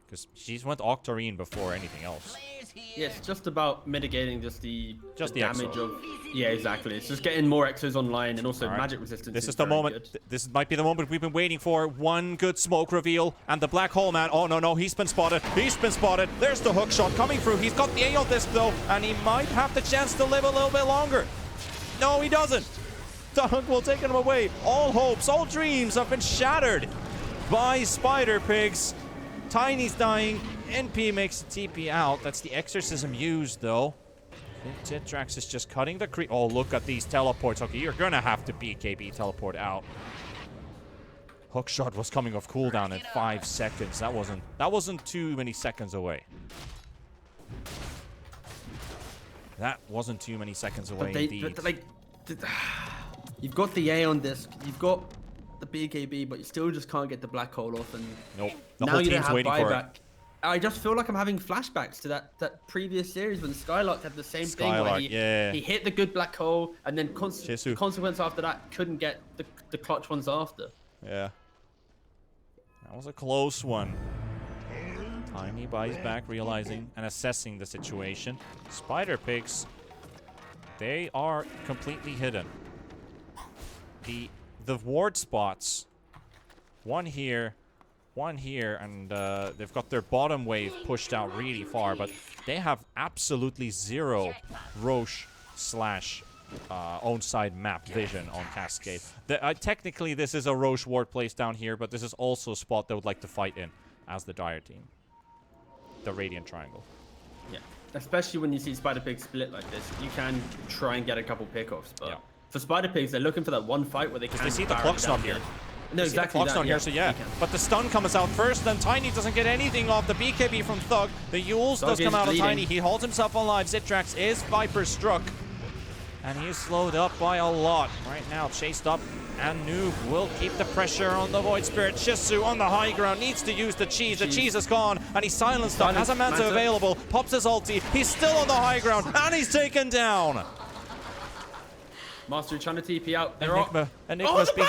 Because she's went Octarine before anything else. Yeah, it's just about mitigating the damage exo. of... Yeah, exactly. It's just getting more exos online and also magic resistance. This is the moment. This might be the moment we've been waiting for. One good smoke reveal, and the Black Hole Man. Oh, no, he's been spotted. He's been spotted. There's the hook shot coming through. He's got the A on this, though, and he might have the chance to live a little bit longer. No, he doesn't. Dunk will take him away. All hopes, all dreams have been shattered by Spider Pigs. Tiny's dying. NP makes the TP out. That's the exorcism used, though. Titrax is just cutting the creep. Oh, look at these teleports. Okay, you're gonna have to BKB teleport out. Hookshot was coming off cooldown in 5 seconds. That wasn't too many seconds away. That wasn't too many seconds away indeed. You've got the A on disc. You've got the BKB, but you still just can't get the black hole off. And nope. The whole team's waiting for it. I just feel like I'm having flashbacks to that previous series when Skylark had the same thing where he hit the good black hole and then consequence after that couldn't get the clutch ones after. Yeah. That was a close one. Tiny buys back, realizing and assessing the situation. Spider Pigs, they are completely hidden. The ward spots, one here, and they've got their bottom wave pushed out really far, but they have absolutely zero Roche / own side map vision on Cascade. Technically, this is a Roche ward place down here, but this is also a spot they would like to fight in as the Dire team. The Radiant Triangle. Yeah, especially when you see Spider Pigs split like this, you can try and get a couple pickoffs, but for Spider Pigs, they're looking for that one fight where they can. They see the clock's not here. No, exactly. The clock's not here, so yeah. But the stun comes out first, then Tiny doesn't get anything off the BKB from Thug. The Yules does come out of Tiny. He holds himself alive. Zitrax is Viper struck. And he is slowed up by a lot. Right now, chased up. And Noob will keep the pressure on the Void Spirit. Shisu on the high ground needs to use the cheese. The cheese is gone, and he's silenced up. Has a Manta available. Pops his ulti. He's still on the high ground, and he's taken down. Master trying to TP out. Enigma's being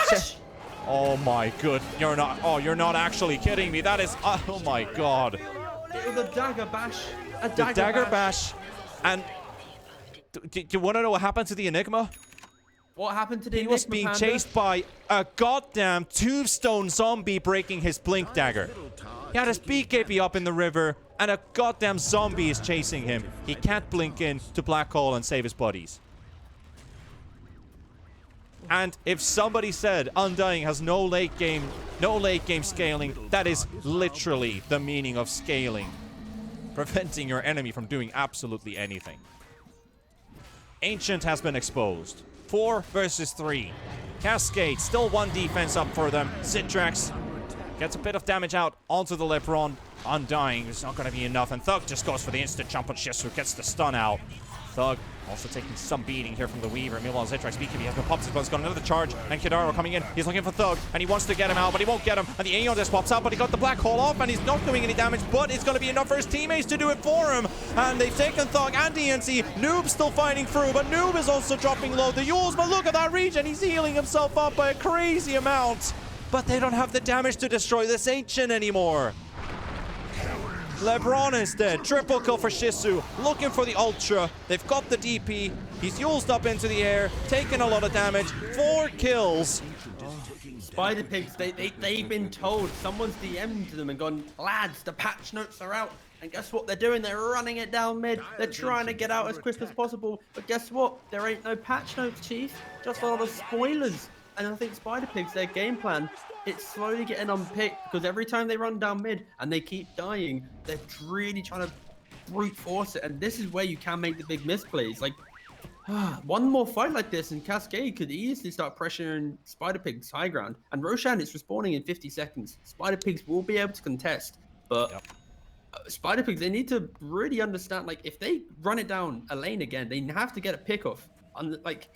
Oh my good. You're not. Oh, you're not actually kidding me. That is. Oh my god. It was a dagger bash. A The dagger bash. And do you want to know what happened to the Enigma? What happened to the He was Enigma, being Panda? chased by a goddamn tombstone zombie breaking his blink dagger. He had his BKB up in the river, and a goddamn zombie is chasing him. He can't blink in to Black Hole and save his buddies. And if somebody said Undying has no late game scaling, that is literally the meaning of scaling. Preventing your enemy from doing absolutely anything. Ancient has been exposed. 4 versus 3. Cascade, still 1 defense up for them. Citrax gets a bit of damage out onto the LeBron. Undying is not going to be enough. And Thug just goes for the instant jump on Shisu. Gets the stun out. Thug also taking some beating here from the Weaver. Meanwhile, Citrax BKB has been popped. He's got another charge. And Kidaro coming in. He's looking for Thug. And he wants to get him out, but he won't get him. And the Aeon just pops out, but he got the Black Hole off. And he's not doing any damage, but it's going to be enough for his teammates to do it for him. And they've taken Thug and DNC. Noob's still fighting through, but Noob is also dropping low. The Yules, but look at that regen. He's healing himself up by a crazy amount. But they don't have the damage to destroy this Ancient anymore. LeBron is dead. Triple kill for Shisu. Looking for the Ultra. They've got the DP. He's used up into the air. Taking a lot of damage. 4 kills. SpiderPigs, they've been told. Someone's DM'd to them and gone, lads, the patch notes are out. And guess what they're doing? They're running it down mid. They're trying to get out as quick as possible. But guess what? There ain't no patch notes, Chief. Just a lot of spoilers. And I think SpiderPigs, their game plan, it's slowly getting unpicked because every time they run down mid and they keep dying, they're really trying to brute force it. And this is where you can make the big misplays. Like, one more fight like this and Cascade could easily start pressuring SpiderPigs high ground. And Roshan is respawning in 50 seconds. SpiderPigs will be able to contest, but SpiderPigs, they need to really understand, like, if they run it down a lane again, they have to get a pick off. Like,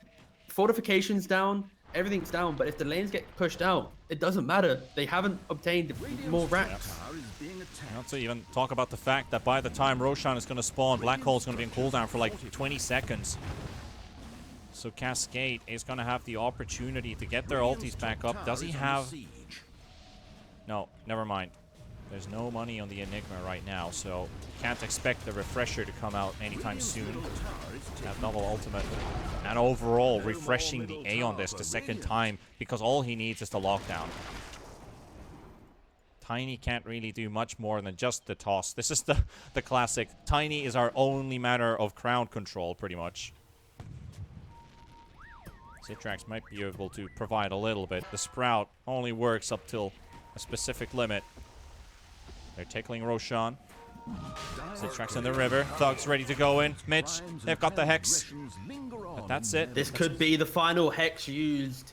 fortifications down, everything's down, but if the lanes get pushed out, it doesn't matter. They haven't obtained more racks. Not to even talk about the fact that by the time Roshan is going to spawn, Black Hole is going to be in cooldown for like 20 seconds. So Cascade is going to have the opportunity to get their ultis back up. Does he have... No, never mind. There's no money on the Enigma right now, so can't expect the refresher to come out anytime soon. That double ultimate. And overall, refreshing the Aeon disc the second time, because all he needs is the lockdown. Tiny can't really do much more than just the toss. This is the classic. Tiny is our only matter of crowd control, pretty much. Citrax might be able to provide a little bit. The Sprout only works up till a specific limit. They're tickling Roshan. Citrax in the river. Thug's ready to go in. Mitch, they've got the Hex. But that's it. This could be the final Hex used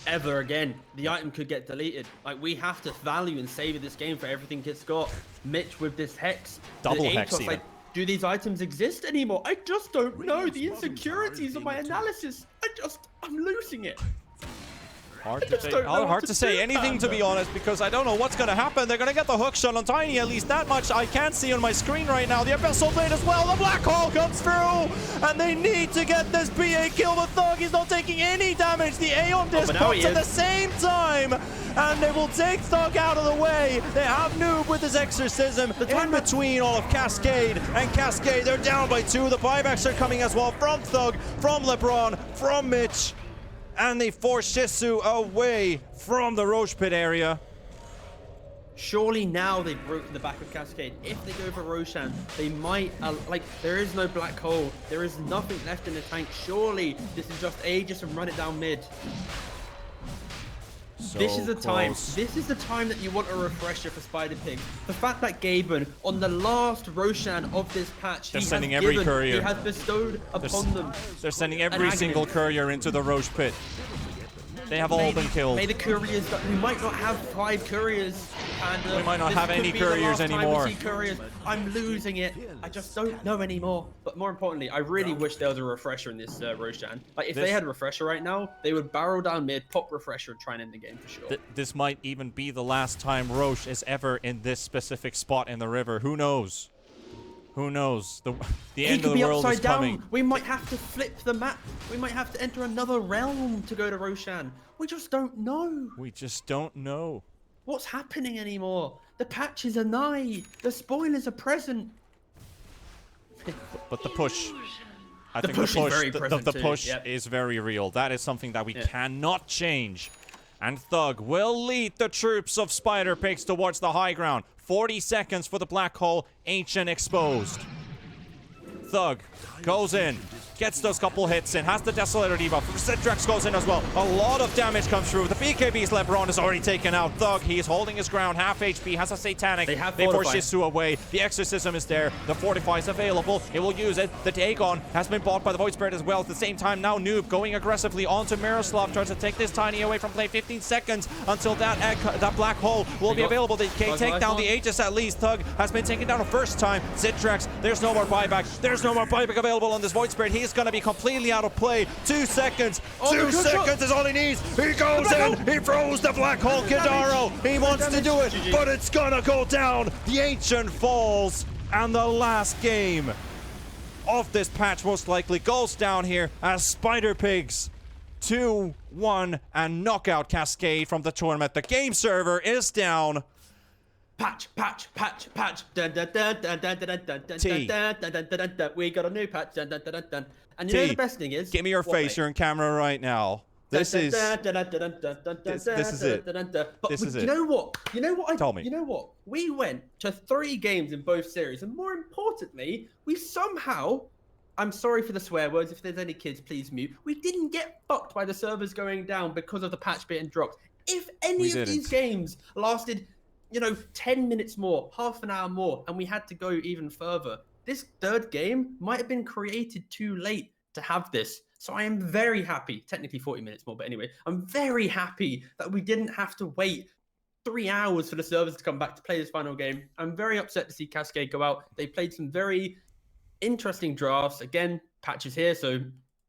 ever again. The item could get deleted. Like, we have to value and savor this game for everything it's got. Mitch with this Hex. Double Hex even. Like, do these items exist anymore? I just don't know. The insecurities of my analysis. I'm losing it. Hard to say anything, to be honest, because I don't know what's going to happen. They're going to get the hook shot on Tiny, at least that much I can't see on my screen right now. The Abyssal Blade as well. The Black Hole comes through, and they need to get this BA kill. But Thug, he's not taking any damage. The Aeon disc pops at the same time, and they will take Thug out of the way. They have Noob with his Exorcism in between all of Cascade and Cascade. They're down by 2. The buybacks are coming as well from Thug, from LeBron, from Mitch. And they force Shisu away from the Roche Pit area. Surely now they've broken the back of Cascade. If they go for Roshan, they might, like, there is no Black Hole. There is nothing left in the tank. Surely this is just Aegis and run it down mid. So this is the time. close. This is the time that you want a refresher for SpiderPig. The fact that Gaben, on the last Roshan of this patch, They're sending every courier. He has bestowed upon them. They're sending every single courier into the Roche Pit. They have all been killed. May the couriers, we might not have 5 couriers. And, we might not have any couriers anymore. Couriers. I'm losing it. I just don't know anymore. But more importantly, I really wish there was a refresher in this Roshan. Like, if they had refresher right now, they would barrel down mid, pop refresher, try and end the game for sure. This might even be the last time Roche is ever in this specific spot in the river. Who knows? Who knows? The He end could of the be world is upside down. coming. We might have to flip the map. We might have to enter another realm to go to Roshan. We just don't know. We just don't know. What's happening anymore? The patches are nigh. The spoilers are present. But the push. I The think push is very present the too, push yep. is very real. That is something that we cannot change. And Thug will lead the troops of SPigs towards the high ground. 40 seconds for the black hole. Ancient exposed. Thug goes in. Gets those couple hits in. Has the Desolator debuff. Citrix goes in as well. A lot of damage comes through. The BKB's Lebron is already taken out. Thug, he is holding his ground. Half HP. Has a Satanic. They have force Fortify. Shisu away. The Exorcism is there. The Fortify is available. It will use it. The Dagon has been bought by the Void Spirit as well. At the same time, now Noob going aggressively onto Miroslav. Tries to take this Tiny away from play. 15 seconds until that black hole will be available. They can take down the Aegis at least. Thug has been taken down a first time. Zitrax, there's no more buyback. There's no more buyback available on this Void Spirit. He's going to be completely out of play. 2 seconds. 2 seconds is all he needs. He goes in. He throws the black hole. Kidaro. He wants to do it, but it's gonna go down. The Ancient falls, and the last game of this patch most likely goes down here as SPigs 2-1 and knockout Cascade from the tournament. The game server is down. Patch. Dun, dun, dun, dun, dun, dun, dun, dun, T. dun, dun, dun, dun, dun, dun. We got a new patch. Dun, dun, dun, dun, dun. And you know T, the best thing is? give me your What, face. mate? You're in camera right now. This is it. But This is you it. know what? Tell me. You know what? We went to 3 games in both series, and more importantly, we somehow. I'm sorry for the swear words. If there's any kids, please mute. We didn't get fucked by the servers going down because of the patch being dropped. If any of these games lasted, 10 minutes more, half an hour more, and we had to go even further, this third game might have been created too late to have this. So I am very happy, technically 40 minutes more, but anyway, I'm very happy that we didn't have to wait 3 hours for the servers to come back to play this final game. I'm very upset to see Cascade go out. They played some very interesting drafts. Again, patches here, so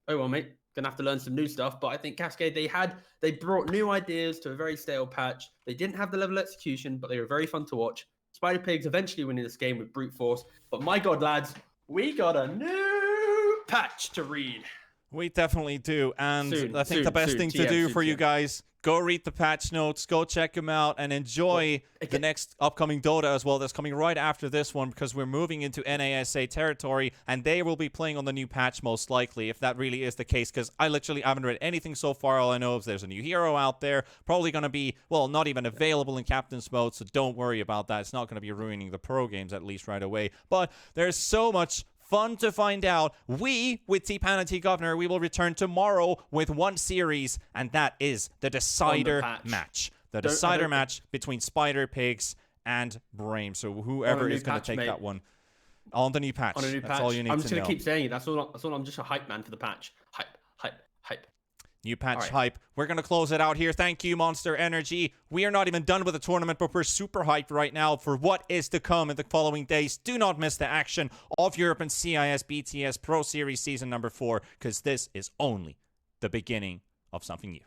oh well, mate, gonna have to learn some new stuff. But I think Cascade, they brought new ideas to a very stale patch. They didn't have the level of execution, but they were very fun to watch. SPigs eventually winning this game with brute force. But my god, lads, we got a new patch to read. We definitely do, and I think the best thing to TM, do for TM. you guys, go read the patch notes, go check them out, and enjoy the next upcoming Dota as well. That's coming right after this one because we're moving into NASA territory, and they will be playing on the new patch most likely, if that really is the case, because I literally haven't read anything so far. All I know is there's a new hero out there, probably going to be, well, not even available in Captain's Mode, so don't worry about that. It's not going to be ruining the pro games, at least right away. But there's so much fun to find out. We, with T-Panda TeaGuvnor, we will return tomorrow with one series, and that is the decider match. The decider match between SPigs and Brame. So whoever is going to take that one on the new patch. On a new That's patch. all you need to know. I'm just going to keep saying it. That's all. I'm just a hype man for the patch. Hype. New patch hype. We're going to close it out here. Thank you, Monster Energy. We are not even done with the tournament, but we're super hyped right now for what is to come in the following days. Do not miss the action of Europe and CIS BTS Pro Series Season number 4, because this is only the beginning of something new.